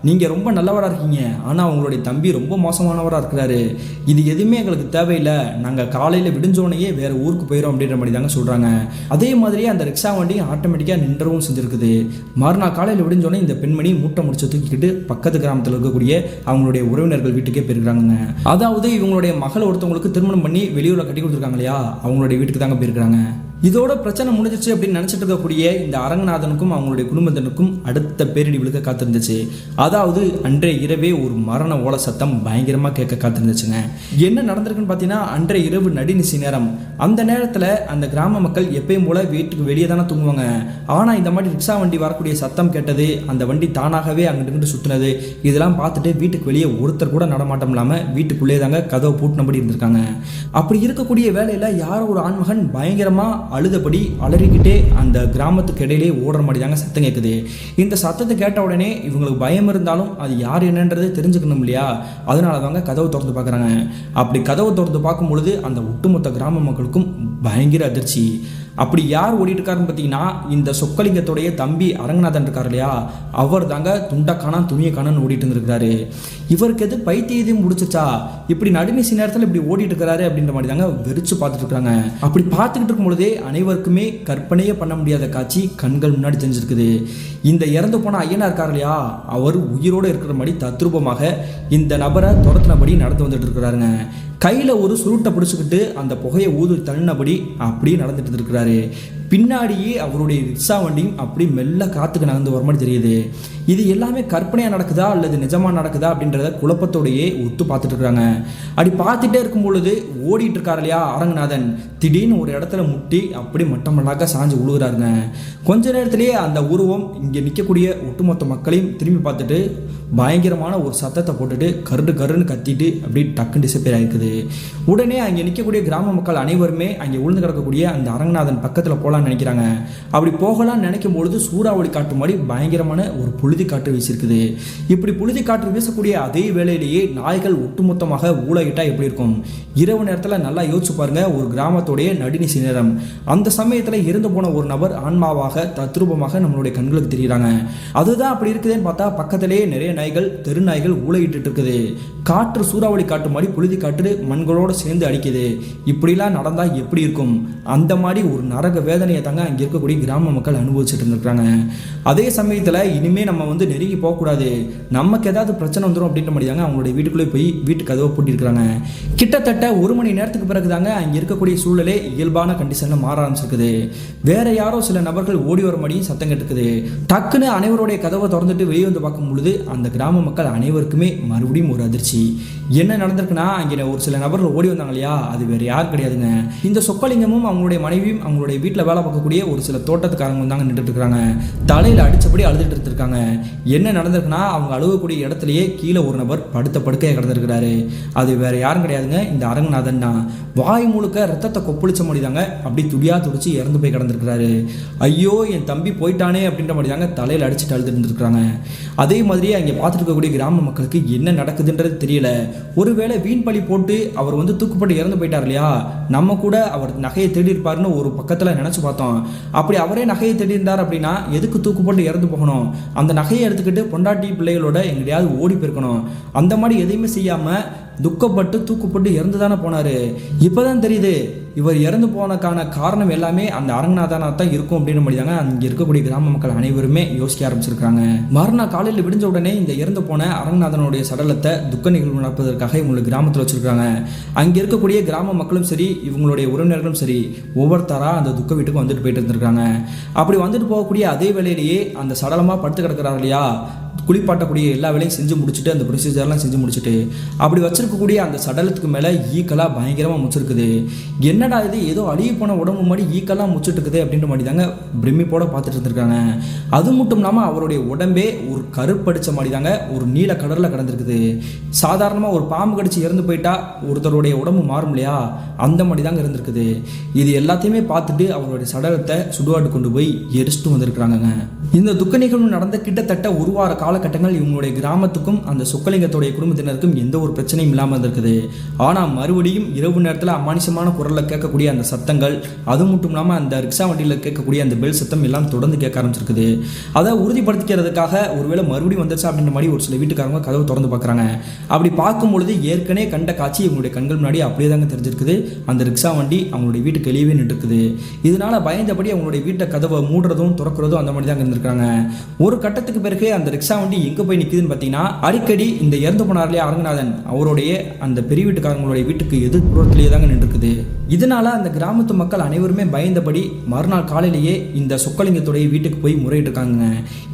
நீங்க ரொம்ப நல்லவரா இருக்கீங்க, ஆனா அவங்களுடைய தம்பி ரொம்ப மோசமானவரா இருக்கிறாரு. இது எதுவுமே எங்களுக்கு தேவையில்லை. நாங்க காலையில விடிஞ்சோனையே வேற ஊருக்கு போயிடும் அப்படின்ற மாதிரி தாங்க சொல்றாங்க. அதே மாதிரியே அந்த ரிக்ஷா வண்டி ஆட்டோமேட்டிக்கா நின்றவும் செஞ்சிருக்குது. மறுநாள் காலையில் விடிஞ்சோடனே இந்த பெண்மணி மூட்டை முடிச்சு தூக்கிக்கிட்டு பக்கத்து கிராமத்தில் இருக்கக்கூடிய அவங்களுடைய உறவினர்கள் வீட்டுக்கே போயிருக்காங்க. அதாவது இவங்களுடைய மகள் ஒருத்தவங்களுக்கு திருமணம் பண்ணி வெளியூர்ல கட்டி கொடுத்துருக்காங்க இல்லையா, அவங்களுடைய வீட்டுக்கு தாங்க போயிருக்காங்க. இதோட பிரச்சனை முடிஞ்சிச்சு அப்படின்னு நினைச்சிட்டு இருக்கக்கூடிய இந்த அரங்கநாதனுக்கும் அவங்களுடைய குடும்பத்தினருக்கும் அடுத்த பேரிடி விழுக்க காத்திருந்துச்சு. அதாவது அன்றைய இரவே ஒரு மரண ஓல சத்தம் பயங்கரமா கேட்க காத்திருந்துச்சுங்க. என்ன நடந்திருக்குன்னு பார்த்தீங்கன்னா, அன்றைய இரவு நடுநிசி நேரம். அந்த நேரத்தில் அந்த கிராம மக்கள் எப்பயும் போல வீட்டுக்கு வெளியே தானே தூங்குவாங்க. ஆனால் இந்த மாதிரி ரிக்ஷா வண்டி வரக்கூடிய சத்தம் கேட்டது, அந்த வண்டி தானாகவே அங்கிட்டு சுற்றினது, இதெல்லாம் பார்த்துட்டு வீட்டுக்கு வெளியே ஒருத்தர் கூட நடமாட்டம் இல்லாமல் வீட்டுக்குள்ளே தாங்க கதவை பூட்டினபடி இருந்திருக்காங்க. அப்படி இருக்கக்கூடிய வேலையில் யாரோ ஒரு ஆண்மகன் பயங்கரமாக அழுதபடி அலறிக்கிட்டே அந்த கிராமத்துக்கு இடையிலே ஓடுற மாதிரி தாங்க சத்தம் கேட்குது. இந்த சத்தத்தை கேட்ட உடனே இவங்களுக்கு பயம் இருந்தாலும் அது யார் என்னன்றது தெரிஞ்சுக்கணும் இல்லையா, அதனால தாங்க கதவை திறந்து பார்க்குறாங்க. அப்படி கதவை திறந்து பார்க்கும் பொழுது அந்த ஒட்டுமொத்த கிராம மக்களுக்கும் பயங்கர அதிர்ச்சி. அப்படி யார் ஓடிட்டு இருக்காருன்னு பார்த்தீங்கன்னா, இந்த சொக்கலிங்கத்துடைய தம்பி அரங்கநாதன் இருக்கார் இல்லையா, அவர் தாங்க துண்டக்கானா துணியக்கானு ஓடிட்டு இருந்திருக்காரு. இவருக்கு எது பைத்தியம் முடிச்சிச்சா, இப்படி நடுநிசி நேரத்தில் இப்படி ஓடிட்டு இருக்கிறாரு அப்படின்ற மாதிரி தாங்க வெறிச்சு பார்த்துட்டு இருக்காங்க. அப்படி பார்த்துக்கிட்டு இருக்கும் பொழுதே அனைவருக்குமே கற்பனையே பண்ண முடியாத காட்சி கண்கள் முன்னாடி தெரிஞ்சிருக்குது. இந்த இறந்து போன ஐயனா இருக்கார் இல்லையா, அவர் உயிரோடு இருக்கிற மாதிரி தத்ரூபமாக இந்த நபரை துரத்தினபடி நடந்து வந்துட்டு இருக்கிறாருங்க. கையில் ஒரு சுருட்டை பிடிச்சிக்கிட்டு அந்த புகையை ஊது தள்ளினபடி அப்படியே நடந்துட்டு இருக்கிறாரு. பின்னாடியே அவருடைய ரிக்ஷா வண்டியும் அப்படி மெல்ல காத்துக்கு நகர்ந்து வர மாதிரி தெரியுது. இது எல்லாமே கற்பனையாக நடக்குதா அல்லது நிஜமாக நடக்குதா அப்படின்றத குழப்பத்தோடையே ஒத்து பார்த்துட்டு இருக்கிறாங்க. அப்படி பார்த்துட்டே இருக்கும் பொழுது ஓடிட்டு இருக்காரு இல்லையா அரங்கநாதன், திடீர்னு ஒரு இடத்துல முட்டி அப்படி மட்டமல்லாக்க சாஞ்சு விழுகிறாருங்க. கொஞ்ச நேரத்திலேயே அந்த உருவம் இங்கே நிற்கக்கூடிய ஒட்டுமொத்த மக்களையும் திரும்பி பார்த்துட்டு பயங்கரமான ஒரு சத்தத்தை போட்டுட்டு கருன்னு கத்திட்டு அப்படி டக்குன்னு டிசப்பியர் ஆகிருக்குது. உடனே அங்கே நிற்கக்கூடிய கிராம மக்கள் அனைவருமே அங்கே விழுந்து கிடக்கக்கூடிய அந்த அரங்கநாதன் பக்கத்தில் போகலான்னு நினைக்கிறாங்க. அப்படி போகலான்னு நினைக்கும் பொழுது சூறாவளி காற்று மாதிரி பயங்கரமான ஒரு புழுதி காற்று வீசிருக்குது. இப்படி புழுதி காற்று வீசக்கூடிய அதே வேளையிலேயே நாய்கள் ஒட்டுமொத்தமாக ஊழகிட்டா எப்படி இருக்கும்? இரவு நேரத்தில் நல்லா யோசிச்சு பாருங்க. ஒரு கிராமத்துடைய நடுநிசி நேரம். அந்த சமயத்தில் இறந்து போன ஒரு நபர் ஆன்மாவாக தத்ரூபமாக நம்மளுடைய கண்களுக்கு தெரியுறாங்க. அதுதான் அப்படி இருக்குதுன்னு பார்த்தா பக்கத்திலேயே நிறைய நாய்கள், தெரு நாய்கள் ஊழகிட்டு இருக்குது. காற்று சூறாவளி காற்று மாதிரி புழுதி காற்று மண்களோடு சேர்ந்து அடிக்குது. இப்படிலாம் நடந்தால் எப்படி இருக்கும்? அந்த மாதிரி ஒரு நரக வேதனையை தாங்க அங்கே இருக்கக்கூடிய கிராம மக்கள் அனுபவிச்சுட்டு இருந்திருக்காங்க. அதே சமயத்தில் இனிமேல் நம்ம நெருங்கி போகக்கூடாது, நமக்கு ஏதாவது பிரச்சனை வந்துடும் அப்படின்ற மாதிரி தாங்க அவங்களுடைய வீட்டுக்குள்ளே போய் வீட்டு கதவை பூட்டியிருக்கிறாங்க. கிட்டத்தட்ட 1 மணி நேரத்துக்கு பிறகு தாங்க அங்கே இருக்கக்கூடிய சூழலே இயல்பான கண்டிஷனில் மாற ஆரம்பிச்சிருக்குது. வேற யாரோ சில நபர்கள் ஓடி வர மாதிரியும் சத்தம் கேட்டுக்குது. டக்குன்னு அனைவருடைய கதவை திறந்துட்டு வெளியே வந்து பார்க்கும் பொழுது அந்த கிராம மக்கள் அனைவருக்குமே மறுபடியும் ஒரு அதிர்ச்சி. என்ன நடந்திருக்குன்னா, அங்கே ஒரு சில நபர்கள் ஓடி வந்தாங்க இல்லையா, அது வேற யார் கிடையாதுங்க, இந்த சொக்கலிங்கமும் அவங்களுடைய மனைவியும் அவங்களுடைய வீட்டில் வேலை பார்க்கக்கூடிய ஒரு சில தோட்டத்துக்காரங்க தாங்க நின்றுட்டு இருக்காங்க. தலையில் அடிச்சபடி அழுதுட்டு இருக்காங்க. என்ன நடந்திருக்குன்னா, அவங்க அழுகக்கூடிய இடத்துலயே கீழே ஒரு நபர் படுக்கையை கிடந்திருக்கிறாரு. அது வேற யாரும் கிடையாதுங்க, இந்த அரங்கநாதன் தான். வாய் முழுக்க ரத்தத்தை கொப்பளிச்ச மாதிரி தாங்க அப்படி துடியா துடிச்சு இறந்து போய் கிடந்திருக்கிறாரு. ஐயோ என் தம்பி போயிட்டானே அப்படின்ற மாதிரி தாங்க தலையில் அடிச்சுட்டு அழுதுட்டு இருந்திருக்காங்க. அதே மாதிரியே அங்கே பார்த்துட்டு இருக்கக்கூடிய கிராம மக்களுக்கு என்ன நடக்குதுன்றது தெரியல. ஒருவேளை வீண் பழி போட்டு அவர் தூக்குப்பட்டு இறந்து போயிட்டார் இல்லையா, நம்ம கூட அவர் நகையை தேடி இருப்பாருன்னு ஒரு பக்கத்தில் நினச்சி பார்த்தோம். அப்படி அவரே நகையை தேடி இருந்தார் அப்படின்னா எதுக்கு தூக்குப்பட்டு இறந்து போகணும்? அந்த நகையை எடுத்துக்கிட்டு பொண்டாட்டி பிள்ளைகளோட எங்கேயாவது ஓடி போயிருக்கணும். அந்த மாதிரி எதையுமே செய்யாமல் துக்கப்பட்டு தூக்குப்பட்டு இறந்து தானே போனார். இப்போதான் தெரியுது இவர் இறந்து போனக்கான காரணம் எல்லாமே அந்த அரங்கநாதனா தான் இருக்கும் அப்படின்னு முடியாங்க அங்கே இருக்கக்கூடிய கிராம மக்கள் அனைவருமே யோசிக்க ஆரம்பிச்சிருக்காங்க. மறுநாள் காலையில் விடிஞ்ச உடனே இந்த இறந்து போன அரங்கநாதனுடைய சடலத்தை துக்க நிகழ்வு நடப்பதற்காக இவங்களுக்கு கிராமத்தில் வச்சிருக்காங்க. அங்கே இருக்கக்கூடிய கிராம மக்களும் சரி, இவங்களுடைய உறவினர்களும் சரி, ஒவ்வொருத்தராக அந்த துக்க வீட்டுக்கு வந்துட்டு போயிட்டு இருந்திருக்காங்க. அப்படி வந்துட்டு போகக்கூடிய அதே வேளையிலேயே அந்த சடலமாக படுத்து கிடக்கிறார் இல்லையா, குளிப்பாட்டக்கூடிய எல்லா வேலையும் செஞ்சு முடிச்சுட்டு அந்த ப்ரொசீஜர்லாம் செஞ்சு முடிச்சுட்டு அப்படி வச்சிருக்கக்கூடிய அந்த சடலத்துக்கு மேலே ஈக்கெல்லாம் பயங்கரமாக முச்சிருக்குது. என்னடா இது, ஏதோ அழுகி போன உடம்பு மாதிரி ஈக்கெல்லாம் முச்சிட்டு இருக்குது அப்படின்ற மாதிரி தாங்க பிரமிப்போட பார்த்துட்டு இருந்திருக்காங்க. அது மட்டும் இல்லாமல் அவருடைய உடம்பே ஒரு கருப்படிச்ச மாதிரி தாங்க ஒரு நீல கடலில் கடந்திருக்குது. சாதாரணமாக ஒரு பாம்பு கடிச்சு இறந்து போயிட்டா ஒருத்தருடைய உடம்பு மாறும் இல்லையா, அந்த மாதிரி தாங்க இருந்திருக்குது. இது எல்லாத்தையுமே பார்த்துட்டு அவருடைய சடலத்தை சுடுகாட்டு கொண்டு போய் எரிச்சிட்டு வந்திருக்கிறாங்க. இந்த துக்க நிகழ்வு நடந்த கிட்டத்தட்ட ஒரு வார காலகட்டங்கள் இவங்களுடைய கிராமத்துக்கும் அந்த சொக்கலிங்கத்துடைய குடும்பத்தினருக்கும் எந்த ஒரு பிரச்சனையும் இல்லாமல் இருந்திருக்குது. ஆனால் மறுபடியும் இரவு நேரத்தில் அமானுஷமான குரலில் கேட்கக்கூடிய அந்த சத்தங்கள், அது மட்டும் இல்லாமல் அந்த ரிக்ஷா வண்டியில் கேட்கக்கூடிய அந்த பெல் சத்தம் எல்லாம் தொடர்ந்து கேட்க ஆரம்பிச்சிருக்குது. அதை உறுதிப்படுத்திக்கிறதுக்காக ஒருவேளை மறுபடியும் வந்துருச்சா அப்படின்ற மாதிரி ஒரு சில வீட்டுக்காரங்க கதவு திறந்து பார்க்குறாங்க. அப்படி பார்க்கும்பொழுது ஏற்கனவே கண்ட காட்சி இவங்களுடைய கண்கள் முன்னாடி அப்படியே தாங்க தெரிஞ்சிருக்குது. அந்த ரிக்ஷா வண்டி அவங்களுடைய வீட்டுக்கு வெளியவே நின்றுருக்குது. இதனால பயந்தபடி அவங்களுடைய வீட்டை கதவை மூடுறதும் திறக்கிறதும் அந்த மாதிரி தாங்க இருந்திருக்காங்க. ஒரு கட்டத்துக்கு பிறகு அந்த ரிக்ஷா வண்டி எங்கே போய் நிற்குதுன்னு பார்த்தீங்கன்னா, அடிக்கடி இந்த இறந்து போனார்லையே அரங்கநாதன் அவருடைய அந்த பெரிய வீட்டுக்காரங்களுடைய வீட்டுக்கு எதிர்ப்புறத்திலேயே தாங்க நின்றுருக்குது. இதனால அந்த கிராமத்து மக்கள் அனைவருமே பயந்தபடி மறுநாள் காலையிலேயே இந்த சொக்கலிங்கத்துடைய வீட்டுக்கு போய் முறையிட்டு இருக்காங்க.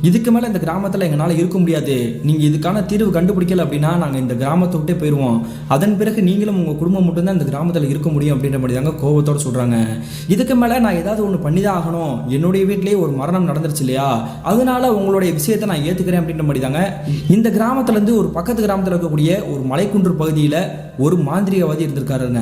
இதுக்கு மேலே இந்த கிராமத்தில் எங்களால் இருக்க முடியாது, நீங்கள் இதுக்கான தீர்வு கண்டுபிடிக்கல அப்படின்னா நாங்கள் இந்த கிராமத்தை விட்டே போயிடுவோம், அதன் பிறகு நீங்களும் உங்கள் குடும்பம் மட்டும்தான் இந்த கிராமத்தில் இருக்க முடியும் அப்படின்ற மாதிரி தாங்க கோபத்தோடு சொல்கிறாங்க. இதுக்கு மேலே நான் ஏதாவது ஒன்று பண்ணி தான் ஆகணும், என்னுடைய வீட்டிலேயே ஒரு மரணம் நடந்துருச்சு இல்லையா, அதனால உங்களுடைய விஷயத்தை நான் ஏற்றுக்கிறேன் அப்படின்ற மாதிரி தாங்க இந்த கிராமத்துலேருந்து ஒரு பக்கத்து கிராமத்தில் இருக்கக்கூடிய ஒரு மலைக்குன்று பகுதியில் ஒரு மாந்திரிகவாதி இருந்திருக்காருங்க.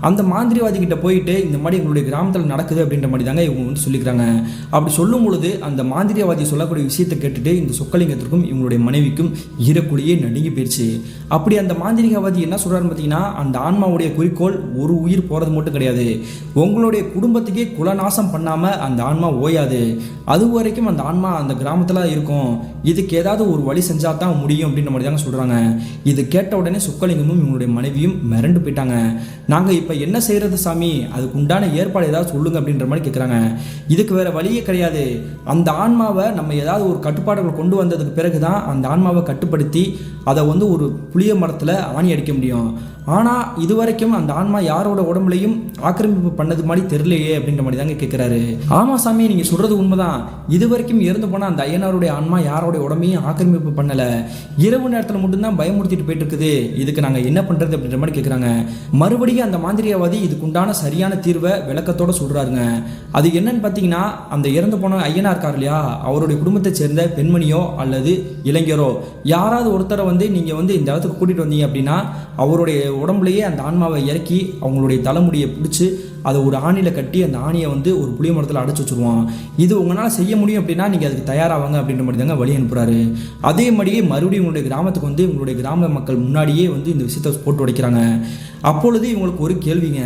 அந்த மாந்திரிகவாதி கிட்ட போயிட்டு இந்த மாதிரி எங்களுடைய கிராமத்தில் நடக்குது அப்படின்ற மாதிரி தாங்க இவங்க வந்து சொல்லிக்கிறாங்க. அப்படி சொல்லும் பொழுது அந்த மாந்திரிகவாதி சொல்லக்கூடிய விஷயத்தை கேட்டுட்டு இந்த சொக்கலிங்கத்திற்கும் இவங்களுடைய மனைவிக்கும் ஈரக்குழியே நடுங்கி போயிடுச்சு. அப்படி அந்த மாந்திரிகவாதி என்ன சொல்றாருன்னு பார்த்தீங்கன்னா, அந்த ஆன்மாவுடைய குறிக்கோள் ஒரு உயிர் போகிறது மட்டும் கிடையாது, உங்களுடைய குடும்பத்துக்கே குலநாசம் பண்ணாமல் அந்த ஆன்மா ஓயாது, அது வரைக்கும் அந்த ஆன்மா அந்த கிராமத்தில் இருக்கும், இதுக்கு ஏதாவது ஒரு வழி செஞ்சால் தான் முடியும் அப்படின்ற மாதிரி தாங்க சொல்கிறாங்க. இது கேட்ட உடனே சொக்கலிங்கமும் இவங்களுடைய மனைவியும் மிரண்டு போயிட்டாங்க. நாங்கள் இப்போ என்ன செய்கிறது சாமி, அதுக்கு உண்டான ஏற்பாடு ஏதாவது சொல்லுங்க அப்படின்ற மாதிரி கேட்குறாங்க. இதுக்கு வேற வழியே கிடையாது, அந்த ஆன்மாவை நம்ம ஏதாவது ஒரு கட்டுப்பாடுகள் கொண்டு வந்ததுக்கு பிறகு தான் அந்த ஆன்மாவை கட்டுப்படுத்தி அதை வந்து ஒரு புளிய மரத்தில் ஆணி அடிக்க முடியும். ஆனால் இது வரைக்கும் அந்த ஆன்மா யாரோட உடம்புலையும் ஆக்கிரமிப்பு பண்ணது மாதிரி தெரியலையே அப்படின்ற மாதிரி தாங்க கேட்குறாரு. ஆமாம் சாமி, நீங்கள் சொல்கிறது உண்மைதான், இது வரைக்கும் இறந்து போனால் அந்த ஐயனாருடைய ஆன்மா யாரோடைய உடம்பையும் ஆக்கிரமிப்பு பண்ணலை, இரவு நேரத்தில் மட்டும்தான் பயமுறுத்திட்டு போயிட்டு இருக்குது, இதுக்கு நாங்கள் என்ன பண்ணுறது அப்படின்ற மாதிரி கேட்குறாங்க. மறுபடியும் அந்த மாந்திரிகவாதி இதுக்கு உண்டான சரியான தீர்வை விளக்கத்தோடு சொல்கிறாருங்க. அது என்னன்னு பார்த்தீங்கன்னா, அந்த இறந்து போன ஐயனா இருக்கார் இல்லையா, அவருடைய குடும்பத்தை சேர்ந்த பெண்மணியோ அல்லது இளைஞரோ யாராவது ஒருத்தரை வந்து நீங்கள் வந்து இந்த இடத்துக்கு கூட்டிகிட்டு வந்தீங்க அப்படின்னா அவருடைய உடம்புலையே அந்த ஆன்மாவை இறக்கி அவங்களுடைய தலைமுடியை பிடிச்சி அதை ஒரு ஆணியில் கட்டி அந்த ஆணியை வந்து ஒரு புளிய மரத்தில் அடைச்சி வச்சுருவோம், இது உங்களால் செய்ய முடியும் அப்படின்னா நீங்கள் அதுக்கு தயாராவாங்க அப்படின்ற மாதிரி தாங்க வழி அனுப்புகிறாரு. அதே மாதிரியே மறுபடியும் உங்களுடைய கிராமத்துக்கு வந்து உங்களுடைய கிராம மக்கள் முன்னாடியே வந்து இந்த விஷயத்தை போட்டு உடைக்கிறாங்க. அப்பொழுது இவங்களுக்கு ஒரு கேள்விங்க,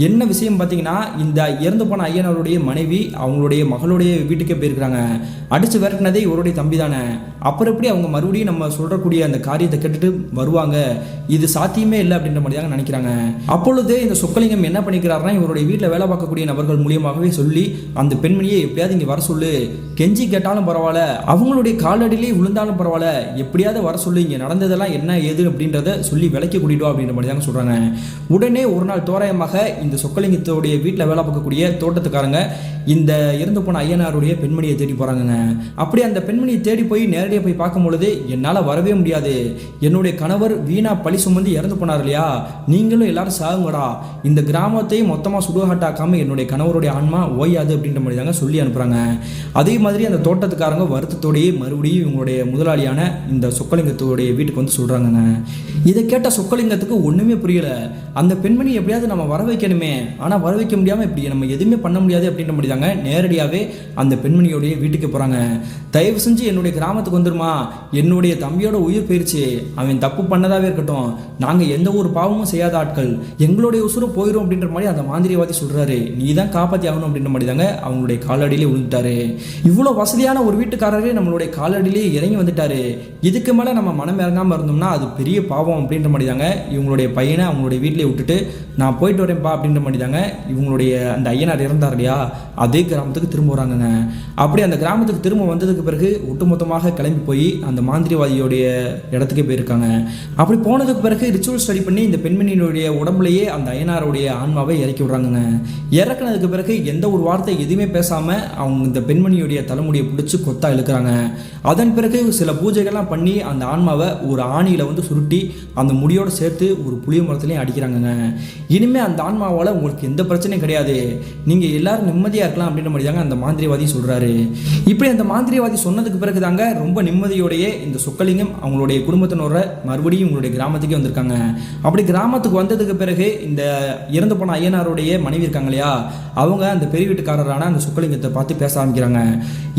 என்ன விஷயம் பார்த்தீங்கன்னா, இந்த இறந்து போன ஐயனருடைய மனைவி அவங்களுடைய மகளுடைய வீட்டுக்கே போயிருக்கிறாங்க, அடித்து விரட்டினதே இவருடைய தம்பி தானே, அப்புறம் எப்படி அவங்க மறுபடியும் நம்ம சொல்கிறக்கூடிய அந்த காரியத்தை கேட்டுட்டு வருவாங்க, இது சாத்தியமே இல்லை அப்படின்ற மாதிரி தாங்க நினைக்கிறாங்க. அப்பொழுது இந்த சொக்கலிங்கம் என்ன பண்ணிக்கிறாருன்னா, இவருடைய வீட்டில் வேலை பார்க்கக்கூடிய நபர்கள் மூலியமாகவே சொல்லி அந்த பெண்மணியை எப்படியாவது இங்கே வர சொல்லு, கெஞ்சி கேட்டாலும் பரவாயில்ல, அவங்களுடைய காலடியிலே விழுந்தாலும் பரவாயில்ல, எப்படியாவது வர சொல்லு, இங்கே நடந்ததெல்லாம் என்ன ஏது அப்படின்றத சொல்லி விலைக்கு கூட்டிட்டு வா அப்படின்ற மாதிரி தாங்க சொல்கிறாங்க. உடனே ஒரு நாள் தோராயமாக இந்த சொக்கலிங்கத்தோடைய வீட்டில் வேலை பார்க்கக்கூடிய தோட்டத்துக்காரங்க இந்த இறந்து போன ஐயனாருடைய பெண்மணியை தேடி போகிறாங்க. அப்படி அந்த பெண்மணியை தேடி போய் நேரடியாக போய் பார்க்கும் பொழுது, என்னால் வரவே முடியாது, என்னுடைய கணவர் வீணா பழி சுமந்து இறந்து போனார் இல்லையா, நீங்களும் எல்லாரும் சாகுங்கடா, இந்த கிராமத்தையும் மொத்தமாக சுடுகாட்டாக்காமல் என்னுடைய கணவருடைய ஆன்மா ஓயாது அப்படின்ற மாதிரி தாங்க சொல்லி அனுப்புகிறாங்க. அதே மாதிரி அந்த தோட்டத்துக்காரங்க வருத்தத்தோடையே மறுபடியும் இவங்களுடைய முதலாளியான இந்த சொக்கலிங்கத்தோடைய வீட்டுக்கு வந்து சொல்கிறாங்க. இதை கேட்ட சொக்கலிங்கத்துக்கு ஒன்றுமே புரியல, அந்த பெண்மணி எப்படியாவது நம்ம வர வைக்கணுமே, ஆனால் வர வைக்க முடியாமல் இப்படி நம்ம எதுவுமே பண்ண முடியாது அப்படின்ற மாதிரி தாங்க நேரடியாகவே அந்த பெண்மணியோடைய வீட்டுக்கு போகிறாங்க. தயவு செஞ்சு என்னுடைய கிராமத்துக்கு வந்துருமா, என்னுடைய தம்பியோட உயிர் போயிடுச்சு, அவன் தப்பு பண்ணதாகவே இருக்கட்டும், நாங்கள் எந்த ஒரு பாவமும் செய்யாத ஆட்கள், எங்களுடைய உசுறு போயிடும் அப்படின்ற மாதிரி அந்த மாந்திரிகவாதி சொல்கிறாரு, நீ தான் காப்பாற்றி ஆகணும் அப்படின்ற மாதிரி தாங்க அவங்களுடைய காலடியிலே விழுந்துட்டாரு. இவ்வளோ வசதியான ஒரு வீட்டுக்காரரே நம்மளுடைய காலடியிலே இறங்கி வந்துட்டாரு, இதுக்கு மேலே நம்ம மனம் இறங்காமல் இருந்தோம்னா அது பெரிய பாவம் அப்படின்ற மாதிரி தாங்க இவங்களுடைய பையனை அவங்களுடைய வீட்டிலே விட்டுட்டு நான் போயிட்டு வரேன்ப்பா அப்படின்ற மாதிரி தாங்க இவங்களுடைய அந்த ஐயனார் இறந்தார் இல்லையா, அதே கிராமத்துக்கு திரும்ப வராங்கங்க. அப்படி அந்த கிராமத்துக்கு திரும்ப வந்ததுக்கு பிறகு ஒட்டுமொத்தமாக கிளம்பி போய் அந்த மாந்திரிவாதியோடைய இடத்துக்கே போயிருக்காங்க. அப்படி போனதுக்கு பிறகு ரிச்சுவல் ஸ்டடி பண்ணி இந்த பெண்மணியினுடைய உடம்புலையே அந்த ஐயனாருடைய ஆன்மாவை இறக்கி விடுறாங்கங்க. இறக்குனதுக்கு பிறகு எந்த ஒரு வார்த்தை எதுவுமே பேசாமல் அவங்க இந்த பெண்மணியுடைய தலைமுடியை பிடிச்சி கொத்தா இழுக்கிறாங்க. அதன் பிறகு சில பூஜைகள்லாம் பண்ணி அந்த ஆன்மாவை ஒரு ஆணியில் வந்து சுருட்டி அந்த முடியோடு சேர்த்து ஒரு புளிய மரத்துலையும் அடிக்கிறாங்கங்க. இனிமேல் அந்த ஆன்மாவால் உங்களுக்கு எந்த பிரச்சனையும் கிடையாது, நீங்கள் எல்லாரும் நிம்மதியாக இருக்கலாம் அப்படின்ற மாதிரி தாங்க அந்த மாந்திரிவாதி சொல்கிறாரு. இப்படி அந்த மாந்திரிவாதி சொன்னதுக்கு பிறகு தாங்க ரொம்ப நிம்மதியோடைய இந்த சொக்கலிங்கம் அவங்களுடைய குடும்பத்தினோட மறுபடியும் உங்களுடைய கிராமத்துக்கே வந்திருக்காங்க. அப்படி கிராமத்துக்கு வந்ததுக்கு பிறகு இந்த இறந்து போன ஐயனாருடைய மனைவி இருக்காங்க இல்லையா, அவங்க அந்த பெரிய வீட்டுக்காரரான அந்த சொக்கலிங்கத்தை பார்த்து பேச ஆரம்பிக்கிறாங்க.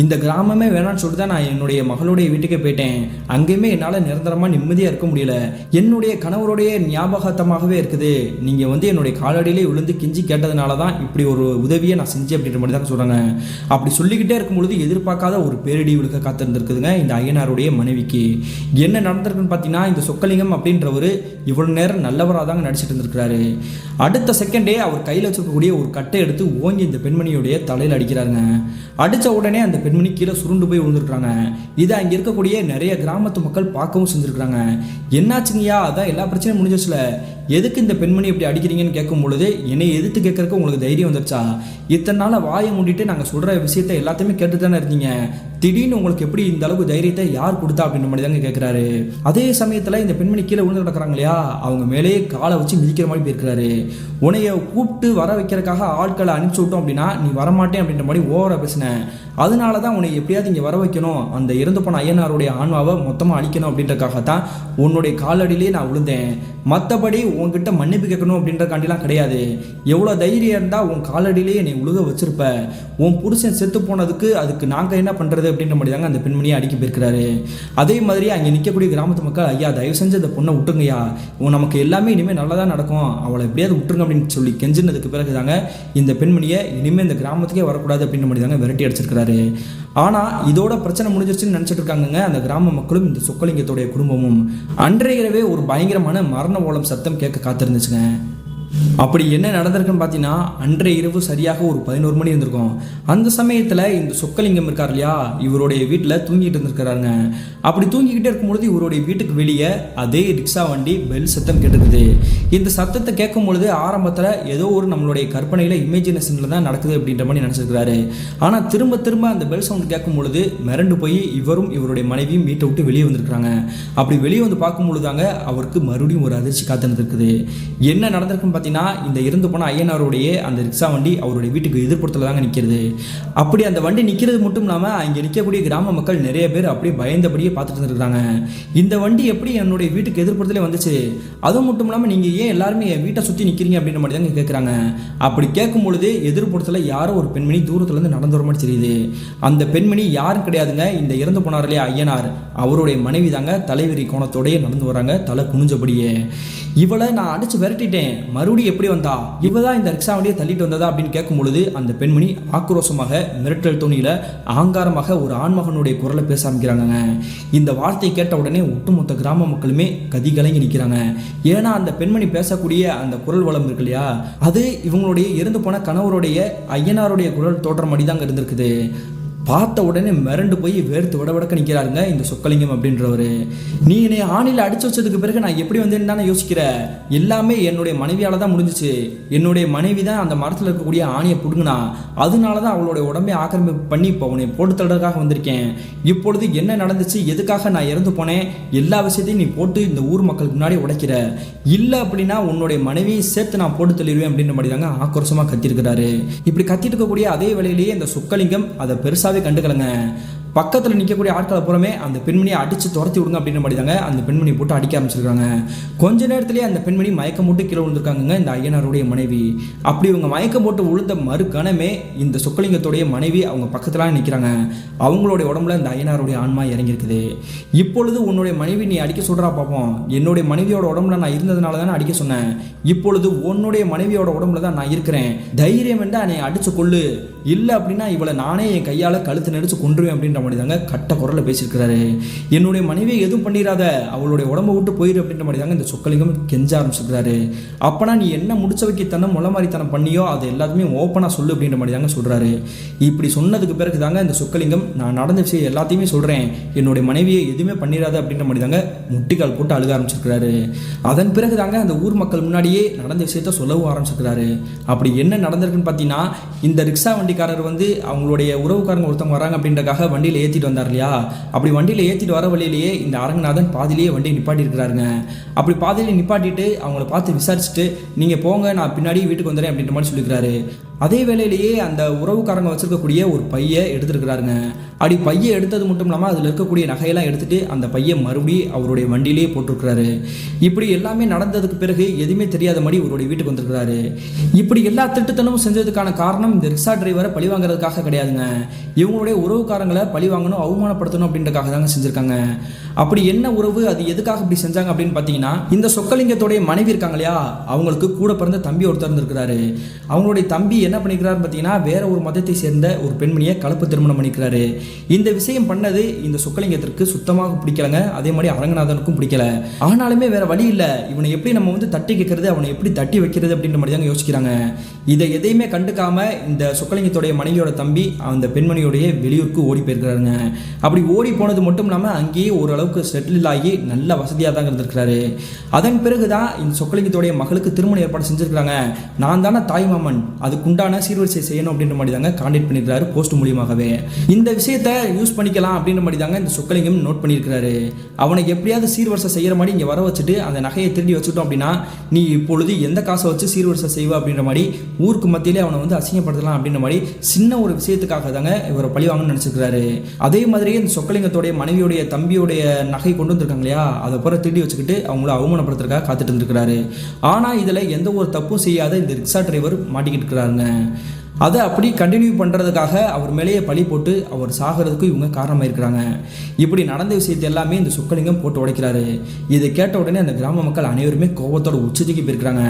இந்த கிராமமே வேணான்னு சொல்லிட்டு தான் நான் என்னுடைய மகளுடைய வீட்டுக்கே போயிட்டேன். அங்கேயுமே என்னால் நிரந்தரமாக நிம்மதியாக இருக்க முடியல. என்னுடைய கணவருடைய ஞாபகத்தமாகவே இருக்குது. நீங்கள் வந்து என்னுடைய காலடியிலே விழுந்து கிஞ்சி கேட்டதுனால தான் இப்படி ஒரு உதவியை நான் செஞ்சேன் அப்படின்ற மாதிரி தான் சொல்கிறாங்க. அப்படி சொல்லிக்கிட்டே இருக்கும்பொழுது எதிர்பார்க்காத ஒரு பேரிடி விழுக்க காத்திருந்திருக்குதுங்க இந்த ஐயனாருடைய மனைவிக்கு. என்ன நடந்திருக்குன்னு பார்த்தீங்கன்னா, இந்த சொக்கலிங்கம் அப்படின்றவர் இவ்வளவு நேரம் நல்லவராக தாங்க நடிச்சிட்டு இருந்திருக்கிறாரு. அடுத்த செகண்டே அவர் கையில் வச்சிருக்கக்கூடிய ஒரு கட்டை எடுத்து ஓங்கி இந்த பெண்மணியுடைய தலையில் அடிக்கிறாருங்க. அடித்த உடனே அந்த பெண்மணி கீழே சுருண்டு போய் விழுந்துருக்காங்க. இதை அங்கே இருக்கக்கூடிய நிறைய கிராமத்து மக்கள் பார்க்கவும் செஞ்சுருக்காங்க. என்னாச்சுங்கய்யா, அதான் எல்லா பிரச்சனையும் முடிஞ்சிச்சுல, எதுக்கு இந்த பெண்மணி இப்படி அடிக்கிறீங்கன்னு கேட்கும் பொழுது, என்னை எதிர்த்து கேட்கறதுக்கு உங்களுக்கு தைரியம் வந்துருச்சா? இத்தனை நாள் வாயை மூடிட்டு நாங்கள் சொல்கிற விஷயத்தை எல்லாத்தையுமே கேட்டு தானே இருந்தீங்க, திடீர்னு உங்களுக்கு எப்படி இந்த அளவுக்கு தைரியத்தை யார் கொடுத்தா அப்படின்ற மாதிரி தாங்க கேட்குறாரு. அதே சமயத்தில் இந்த பெண்மணி கீழே விழுந்து கிடக்குறாங்க இல்லையா, அவங்க மேலேயே காலை வச்சு மிதிக்கிற மாதிரி போயிருக்கிறாரு. உன்னைய கூப்பிட்டு வர வைக்கிறதுக்காக ஆட்களை அனுப்பிச்சு விட்டோம் அப்படின்னா நீ வரமாட்டேன் அப்படின்ற மாதிரி ஓவரா பேசினேன். அதனால தான் உன்னை எப்படியாவது இங்கே வர வைக்கணும், அந்த இறந்து போன ஐயனாருடைய ஆன்மாவை மொத்தமாக அழிக்கணும் அப்படின்றக்காகத்தான் உன்னுடைய காலடியிலே நான் விழுந்தேன். மற்றபடி உன்கிட்ட மன்னிப்பு கேட்கணும் அப்படின்றக்காண்டிலாம் கிடையாது. எவ்வளோ தைரியம் இருந்தால் உன் காலடியிலே என்னை உழுக வச்சிருப்ப. உன் புருஷன் செத்து போனதுக்கு அதுக்கு நாங்கள் என்ன பண்ணுறது அப்படின்ற மாதிரி தாங்க அந்த பெண்மணியை அடிக்க போயிருக்கிறாரு. அதே மாதிரி அங்கே நிற்கக்கூடிய கிராமத்து மக்கள், ஐயா தயவு செஞ்சு அந்த பொண்ணை விட்டுருங்கய்யா, நமக்கு எல்லாமே இனிமேல் நல்லதாக நடக்கும், அவளை எப்படியாவது விட்டுருங்க அப்படின்னு சொல்லி கெஞ்சினதுக்கு பிறகு தாங்க இந்த பெண்மணியை இனிமேல் இந்த கிராமத்துக்கே வரக்கூடாது அப்படின்ற மாதிரி தாங்க விரட்டி அடிச்சிருக்கிறாரு. ஆனால் இதோட பிரச்சனை முடிஞ்சிருச்சுன்னு நினச்சிட்டு இருக்காங்க அந்த கிராம மக்களும் இந்த சொக்கலிங்கத்துடைய குடும்பமும். அன்றைய இரவே ஒரு பயங்கரமான மரண ஓலம் சத்தம் கேட்க காத்திருந்துச்சுங்க. அப்படி என்ன நடந்திருக்குன்னு பார்த்தீங்கன்னா, அன்றைய இரவு சரியாக ஒரு 11 மணி இருந்திருக்கும். அந்த சமயத்தில் இந்த சொக்கலிங்கம் இருக்கார் இல்லையா, இவருடைய வீட்டில் தூங்கிட்டு இருந்திருக்கிறாருங்க. அப்படி தூங்கிக்கிட்டே இருக்கும்பொழுது இவருடைய வீட்டுக்கு வெளியே அதே ரிக்ஷா வண்டி பெல் சத்தம் கேட்டுருக்குது. இந்த சத்தத்தை கேட்கும் பொழுது ஆரம்பத்தில் ஏதோ ஒரு நம்மளுடைய கற்பனையில் இமேஜினேஷனில் தான் நடக்குது அப்படின்ற மாதிரி நினச்சிருக்கிறாரு. ஆனால் திரும்ப திரும்ப அந்த பெல் சவுண்ட் கேட்கும் பொழுது மிரண்டு போய் இவரும் இவருடைய மனைவியும் வீட்டை விட்டு வெளியே வந்திருக்கிறாங்க. அப்படி வெளியே வந்து பார்க்கும் பொழுதாங்க அவருக்கு மறுபடியும் ஒரு அதிர்ச்சி காத்திருந்திருக்குது. என்ன நடந்திருக்குன்னு பார்த்தீங்கன்னா, இந்த இறந்து போன ஐயனாருடைய அந்த ரிக்ஷா வண்டி அவருடைய வீட்டுக்கு எதிர்ப்புறத்தில் தாங்க நிற்கிறது. அப்படி அந்த வண்டி நிற்கிறது மட்டும் இல்லாமல் அங்கே நிற்கக்கூடிய கிராம மக்கள் நிறைய பேர் அப்படியே பயந்தபடியே பார்த்துட்டு இருந்திருக்காங்க. இந்த வண்டி எப்படி என்னுடைய வீட்டுக்கு எதிர்ப்புறத்திலே வந்துச்சு, அதுவும் மட்டும் இல்லாமல் நீங்கள் ஏன் எல்லாருமே என் வீட்டை சுற்றி நிற்கிறீங்க அப்படின்ற மாதிரி தாங்க கேட்குறாங்க. அப்படி கேட்கும் பொழுது எதிர்ப்புறத்தில் யாரோ ஒரு பெண்மணி தூரத்துலேருந்து நடந்து வர மாதிரி தெரியுது. அந்த பெண்மணி யாரும் கிடையாதுங்க, இந்த இறந்து போனார் இல்லையா ஐயனார், அவருடைய மனைவி தாங்க. தலைவிரி கோணத்தோடையே நடந்து வராங்க, தலை குனிஞ்சபடியே. இவளை நான் அடிச்சு விரட்டிட்டேன், மறுபடியும் எப்படி வந்தா, இவ தான் இந்த ரிக்ஷா வண்டியை தள்ளிட்டு வந்ததா அப்படின்னு கேட்கும் பொழுது அந்த பெண்மணி ஆக்ரோஷமாக மிரட்டல் துணியில ஆங்காரமாக ஒரு ஆண்மகனுடைய குரலை பேச ஆரம்பிக்கிறாங்க. இந்த வார்த்தையை கேட்ட உடனே ஒட்டுமொத்த கிராம மக்களுமே கதி கலங்கி நிற்கிறாங்க. ஏன்னா அந்த பெண்மணி பேசக்கூடிய அந்த குரல் வளம் இருக்கு இல்லையா, அது இவங்களுடைய இறந்து போன கணவருடைய ஐயனாருடைய குரல் தோற்றம் மாதிரி தாங்க இருந்திருக்குது. பார்த்த உடனே மிரண்டு போய் வேர்த்து விடவிடக்க நிற்கிறாருங்க இந்த சொக்கலிங்கம் அப்படின்றவர். நீ என்னை ஆணியில் அடிச்சு வச்சதுக்கு பிறகு நான் எப்படி வந்தேன்னு தானே யோசிக்கிற, எல்லாமே என்னுடைய மனைவியால் தான் முடிஞ்சிச்சு. என்னுடைய மனைவி தான் அந்த மரத்தில் இருக்கக்கூடிய ஆணியை பிடுங்கினா, அதனால தான் அவளுடைய உடம்பை ஆக்கிரமிப்பு பண்ணி இப்போ உன்னை போட்டு தள்ளுறதுக்காக வந்திருக்கேன். இப்பொழுது என்ன நடந்துச்சு, எதுக்காக நான் இறந்து போனேன், எல்லா விஷயத்தையும் நீ போட்டு இந்த ஊர் மக்களுக்கு முன்னாடி உடைக்கிற, இல்லை அப்படின்னா உன்னுடைய மனைவியை சேர்த்து நான் போட்டு தள்ளிடுவேன் அப்படின்ற மாதிரி தாங்க ஆக்ரோஷமாக கத்திருக்கிறாரு. இப்படி கத்திட்டு இருக்கக்கூடிய அதே வேளையிலேயே இந்த சொக்கலிங்கம் அதை பெருசாக கண்டுக்கலங்க. பக்கத்தில் நிற்கக்கூடிய ஆட்களை புறமே அந்த பெண்மணியை அடித்து துரத்தி விடுங்க அப்படின்ற மாதிரி தாங்க அந்த பெண்மணியை போட்டு அடிக்க ஆரம்பிச்சிருக்காங்க. கொஞ்ச நேரத்திலேயே அந்த பெண்மணி மயக்கம் போட்டு கீழே விழுந்திருக்காங்க இந்த ஐயனாருடைய மனைவி. அப்படி இவங்க மயக்கம் போட்டு விழுந்த மறு கணமே இந்த சொக்கலிங்கத்துடைய மனைவி அவங்க பக்கத்தில் நிற்கிறாங்க. அவங்களுடைய உடம்புல இந்த ஐயனாருடைய ஆன்மா இறங்கியிருக்குது. இப்பொழுது உன்னுடைய மனைவி நீ அடிக்க சொல்கிறா பார்ப்போம், என்னுடைய மனைவியோட உடம்புல நான் இருந்ததுனால தானே அடிக்க சொன்னேன், இப்பொழுது உன்னுடைய மனைவியோட உடம்புல தான் நான் இருக்கிறேன், தைரியம் வேண்டாம் என்னை அடிச்சு கொள்ளு, இல்லை அப்படின்னா இவளை நானே என் கையால் கழுத்து நெரிச்சு கொன்றுவேன் அப்படின்ற மாதிரி தாங்க கட்ட குரலில் பேசியிருக்கிறாரு. என்னுடைய மனைவியை எதுவும் பண்ணிடாத, அவளுடைய உடம்பை விட்டு போயிரு அப்படின்ற மாதிரி தாங்க இந்த சொக்கலிங்கம் கெஞ்ச ஆரம்பிச்சிருக்கிறாரு. அப்பனா நீ என்ன முடிச்ச வைக்கத்தனம் முளை மாதிரித்தனம் பண்ணியோ அது எல்லாத்தையுமே ஓப்பனாக சொல்லு அப்படின்ற மாதிரி தாங்க சொல்கிறாரு. இப்படி சொன்னதுக்கு பிறகு தாங்க இந்த சொக்கலிங்கம் நான் நடந்த விஷயம் எல்லாத்தையுமே சொல்கிறேன், என்னுடைய மனைவியை எதுவுமே பண்ணிடாத அப்படின்ற மாதிரி தாங்க முட்டிக்கால் போட்டு அழுக ஆரம்பிச்சிருக்கிறாரு. அதன் பிறகு தாங்க அந்த ஊர் மக்கள் முன்னாடியே நடந்த விஷயத்த சொல்லவும் ஆரம்பிச்சிருக்கிறாரு. அப்படி என்ன நடந்திருக்குன்னு பார்த்தீங்கன்னா, இந்த ரிக்ஷா வண்டிக்காரர் வந்து அவங்களுடைய உறவுக்காரங்க ஒருத்தவங்க வராங்க அப்படின்றக்காக வண்டியில் ஏற்றிட்டு வந்தார் இல்லையா, அப்படி வண்டியில் ஏற்றிட்டு வர வழியிலேயே இந்த அரங்கநாதன் பாதிலேயே வண்டியை நிப்பாட்டி இருக்கிறாருங்க. அப்படி பாதியிலே நிப்பாட்டிட்டு அவங்கள பார்த்து விசாரிச்சுட்டு நீங்கள் போங்க, நான் பின்னாடி வீட்டுக்கு வந்துடுறேன் அப்படின்ற மாதிரி சொல்லியிருக்கிறாரு. அதே வேளையிலேயே அந்த உறவுக்காரங்க வச்சிருக்கக்கூடிய ஒரு பையை எடுத்துருக்கிறாருங்க. அப்படி பையை எடுத்தது மட்டும் இல்லாமல் அதில் இருக்கக்கூடிய நகையெல்லாம் எடுத்துட்டு அந்த பையை மறுபடியும் அவருடைய வண்டியிலேயே போட்டிருக்கிறாரு. இப்படி எல்லாமே நடந்ததுக்கு பிறகு எதுவுமே தெரியாத மாதிரி இவருடைய வீட்டுக்கு வந்திருக்கிறாரு. இப்படி எல்லா திட்டத்தனமும் செஞ்சதுக்கான காரணம் இந்த ரிக்ஷா டிரைவரை பழி வாங்குறதுக்காக கிடையாதுங்க, இவங்களுடைய உறவுக்காரங்களை பழி வாங்கணும், அவமானப்படுத்தணும் அப்படின்றக்காக தாங்க செஞ்சுருக்காங்க. அப்படி என்ன உறவு, அது எதுக்காக இப்படி செஞ்சாங்க அப்படின்னு பார்த்தீங்கன்னா, இந்த சொக்கலிங்கத்தோடைய மனைவி இருக்காங்க இல்லையா, அவங்களுக்கு கூட பிறந்த தம்பி ஒருத்தர் இருந்திருக்கிறாரு. அவங்களுடைய தம்பி என்ன பண்ணிக்கிறாரு பார்த்தீங்கன்னா, வேற ஒரு மதத்தை சேர்ந்த ஒரு பெண்மணியை கலப்பு திருமணம் பண்ணிக்கிறாரு. இந்த விஷயம் பண்ணது இந்த சொக்கலிங்கத்திற்கு சுத்தமாக பிடிக்கலங்க, அதே மாதிரி அரங்கநாதனுக்கும் பிடிக்கல. ஆனாலுமே வேற வழி இல்லை, இவனை எப்படி நம்ம வந்து தட்டி கேட்கறது, அவனை எப்படி தட்டி வைக்கிறது அப்படின்ற மாதிரி தாங்க யோசிக்கிறாங்க. இதை எதையுமே கண்டுக்காம இந்த சொக்கலிங்கத்தோடைய மனைவியோட தம்பி அந்த பெண்மணியோடைய வெளியூருக்கு ஓடி போயிருக்கிறாருங்க. அப்படி ஓடி போனது மட்டும் இல்லாமல் அங்கேயே ஓரளவுக்கு செட்டில் ஆகி நல்ல வசதியாக தாங்க இருந்திருக்கிறாரு. அதன் பிறகுதான் இந்த சொக்கலிங்கத்தோடைய மகளுக்கு திருமண ஏற்பாடு செஞ்சிருக்கிறாங்க. நான் தானே தாய் மாமன், அதுக்குண்டான சீர்வரிசை செய்யணும் அப்படின்ற மாதிரி தாங்க கான்டாக்ட் பண்ணியிருக்காரு போஸ்ட் மூலியமாகவே. இந்த விஷயத்தை யூஸ் பண்ணிக்கலாம் அப்படின்ற மாதிரி தாங்க இந்த சொக்கலிங்கம் நோட் பண்ணியிருக்கிறாரு. அவனுக்கு எப்படியாவது சீர்வரிசை செய்கிற மாதிரி இங்கே வர வச்சுட்டு அந்த நகையை திருடி வச்சுட்டோம் அப்படின்னா, நீ இப்பொழுது எந்த காசை வச்சு சீர்வரிசை செய்வா அப்படின்ற மாதிரி ஊருக்கு மத்தியிலே அவனை வந்து அசிங்கப்படுத்தலாம் அப்படின்ற மாதிரி சின்ன ஒரு விஷயத்துக்காக தாங்க இவரை பழி வாங்கணும்னு நினச்சிருக்கிறாரு. அதே மாதிரியே இந்த சொக்கலிங்கத்தோடைய மனைவியோடைய தம்பியோடைய நகை கொண்டு வந்திருக்காங்க இல்லையா, அதை பிற திருடி வச்சுக்கிட்டு அவங்கள அவமானப்படுத்துறதுக்காக காத்துட்டு இருந்திருக்கிறாரு. ஆனால் இதில் எந்த ஒரு தப்பும் செய்யாத இந்த ரிக்ஷா டிரைவர் மாட்டிக்கிட்டு இருக்கிறாருங்க. அதை அப்படி கண்டினியூ பண்ணுறதுக்காக அவர் மேலேயே பழி போட்டு அவர் சாகிறதுக்கு இவங்க காரணமாக இருக்கிறாங்க. இப்படி நடந்த விஷயத்தை எல்லாமே இந்த சொக்கலிங்கம் போட்டு உடைக்கிறாரு. இதை கேட்ட உடனே அந்த கிராம மக்கள் அனைவருமே கோபத்தோட உச்சத்துக்கு போயிருக்கிறாங்க.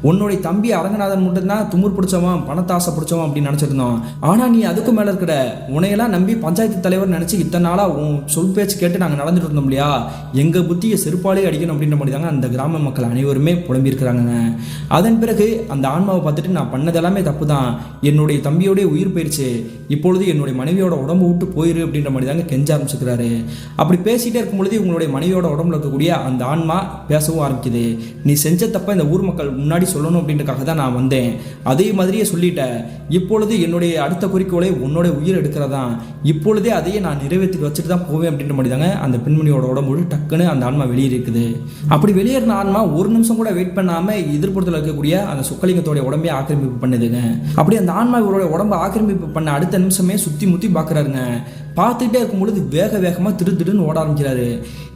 உன்னுடைய தம்பி அரங்கநாதன் மட்டும்தான் துமுர் பிடிச்சவன், பணத்தாசை பிடிச்சவன் அப்படின்னு நினச்சிருந்தோம். ஆனால் நீ அதுக்கு மேலே இருக்கிற, உன்னையெல்லாம் நம்பி பஞ்சாயத்து தலைவர் நினச்சி இத்தனை நாளாக உன் சொல் பேச்சு கேட்டு நாங்கள் நடந்துட்டு இருந்தோம் இல்லையா, எங்கள் புத்தியை செருப்பாலே அடிக்கணும் அப்படின்ற மாதிரி தாங்க அந்த கிராம மக்கள் அனைவருமே புலம்பியிருக்கிறாங்க. அதன் பிறகு அந்த ஆன்மாவை பார்த்துட்டு நான் பண்ணதெல்லாமே தப்பு தான், என்னுடைய தம்பியோடைய உயிர் போயிடுச்சு, இப்பொழுது என்னுடைய மனைவியோட உடம்பு விட்டு போயிரு அப்படின்ற மாதிரி தாங்க கெஞ்ச ஆரம்பிச்சுக்கிறாரு. அப்படி பேசிகிட்டே இருக்கும் பொழுது இவங்களுடைய மனைவியோட உடம்புல இருக்கக்கூடிய அந்த ஆன்மா பேசவும் ஆரம்பிக்குது. நீ செஞ்ச தப்ப இந்த ஊர் மக்கள் முன்னாடி சொல்லணும் அப்படின்றக்காக தான் நான் வந்தேன், அதே மாதிரியே சொல்லிட்டேன், இப்பொழுது என்னுடைய அடுத்த குறிக்கோளை உன்னோட உயிர் எடுக்கிறதா, இப்பொழுதே அதையே நான் நிறைவேற்றி வச்சுட்டு தான் போவேன் அப்படின்ற மாதிரி தாங்க அந்த பெண்மணியோட உடம்பு டக்குன்னு அந்த ஆன்மா வெளியேறிக்குது. அப்படி வெளியேறின ஆன்மா ஒரு நிமிஷம் கூட வெயிட் பண்ணாமல் எதிர்ப்புறத்தில் இருக்கக்கூடிய அந்த சொக்கலிங்கத்தோடைய உடம்பே ஆக்கிரமிப்பு பண்ணுதுங்க. அப்படி அந்த ஆன்மா இவருடைய உடம்பை ஆக்கிரமிப்பு பண்ண அடுத்த நிமிஷமே சுற்றி முற்றி பார்க்குறாருங்க. பார்த்துக்கிட்டே இருக்கும் பொழுது வேகமாக திடுன்னு ஓட ஆரம்பிக்கிறாரு.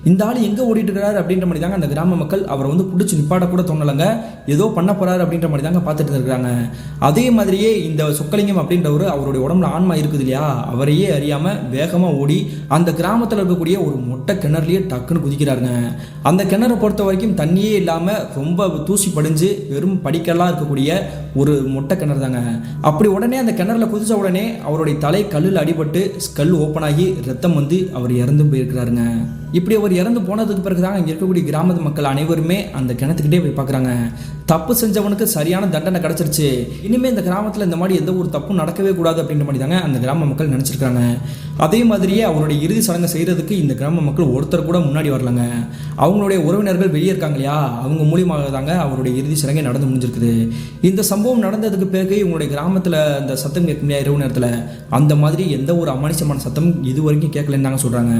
இந்த ஆள் எங்கே ஓடிட்டு இருக்கிறாரு அப்படின்ற மாதிரி தாங்க அந்த கிராம மக்கள் அவரை வந்து பிடிச்சி நிப்பாட்ட கூட தோணலைங்க, ஏதோ பண்ண போறாரு அப்படின்ற மாதிரி தாங்க பார்த்துட்டு இருக்கிறாங்க. அதே மாதிரியே இந்த சொக்கலிங்கம் அப்படின்றவர் அவருடைய உடம்புல ஆன்மா இருக்குது இல்லையா, அவரையே அறியாமல் வேகமாக ஓடி அந்த கிராமத்தில் இருக்கக்கூடிய ஒரு மொட்டை கிணறுலையே டக்குன்னு குதிக்கிறாருங்க. அந்த கிணறை பொறுத்த வரைக்கும் தண்ணியே இல்லாமல் ரொம்ப தூசி படிஞ்சு வெறும் படிக்கெல்லாம் இருக்கக்கூடிய ஒரு மொட்டை கிணறு தாங்க. அப்படி உடனே அந்த கிணறுல குதிச்ச உடனே அவருடைய தலை கல்லில் அடிபட்டு ஸ்கல் ஓப்பன் ஆகி ரத்தம் வந்து அவர் இறந்து போயிருக்கிறாருங்க. இப்படி அவர் இறந்து போனதுக்கு பிறகு தான் இங்கே இருக்கக்கூடிய கிராமத்து மக்கள் அனைவருமே அந்த கிணத்துக்கிட்டே போய் பார்க்குறாங்க. தப்பு செஞ்சவனுக்கு சரியான தண்டனை கிடச்சிருச்சு, இனிமேல் இந்த கிராமத்தில் இந்த மாதிரி எந்த ஒரு தப்பும் நடக்கவே கூடாது அப்படின்ற மாதிரி தாங்க அந்த கிராம மக்கள் நினச்சிருக்காங்க. அதே மாதிரியே அவருடைய இறுதி சடங்கை செய்கிறதுக்கு இந்த கிராம மக்கள் ஒருத்தர் கூட முன்னாடி வரலங்க. அவங்களுடைய உறவினர்கள் வெளியே இருக்காங்க இல்லையா, அவங்க மூலியமாக தாங்க அவருடைய இறுதி சடங்கை நடந்து முடிஞ்சிருக்குது. இந்த சம்பவம் நடந்ததுக்கு பிறகு இவங்களுடைய கிராமத்தில் அந்த சத்தம் கேட்க முடியாது இரவு நேரத்தில், அந்த மாதிரி எந்த ஒரு அமானுஷமான சத்தம் இது வரைக்கும் கேட்கலன்னு தாங்க சொல்கிறாங்க.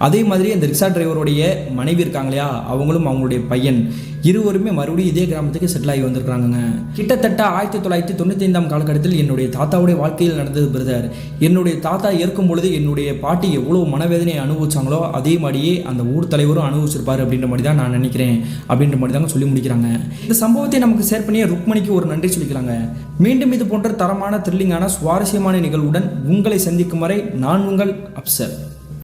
அதே மாதிரி அந்த ரிக்ஷா டிரைவருடைய மனைவி இருக்காங்க இல்லையா, அவங்களும் அவங்களுடைய பையன் இருவருமே மறுபடியும் இதே கிராமத்துக்கு செட்டில் ஆகி வந்திருக்காங்க. கிட்டத்தட்ட 1995 காலகட்டத்தில் என்னுடைய தாத்தாவுடைய வாழ்க்கையில் நடந்தது பிரதர். என்னுடைய தாத்தா இறக்கும் பொழுது என்னுடைய பாட்டி எவ்வளோ மனவேதனையை அனுபவிச்சாங்களோ அதே மாதிரியே அந்த ஊர் தலைவரும் அனுபவிச்சிருப்பாரு அப்படின்ற மாதிரி தான் நான் நினைக்கிறேன் அப்படின்ற மாதிரி தாங்க சொல்லி முடிக்கிறாங்க. இந்த சம்பவத்தை நமக்கு ஷேர் பண்ணிய ருக்மணிக்கு ஒரு நன்றி சொல்லிக்கிறாங்க. மீண்டும் இது போன்ற தரமான த்ரில்லிங்கான சுவாரஸ்யமான நிகழ்வுடன் உங்களை சந்திக்கும் வரை நான் உங்கள் அப்சர்.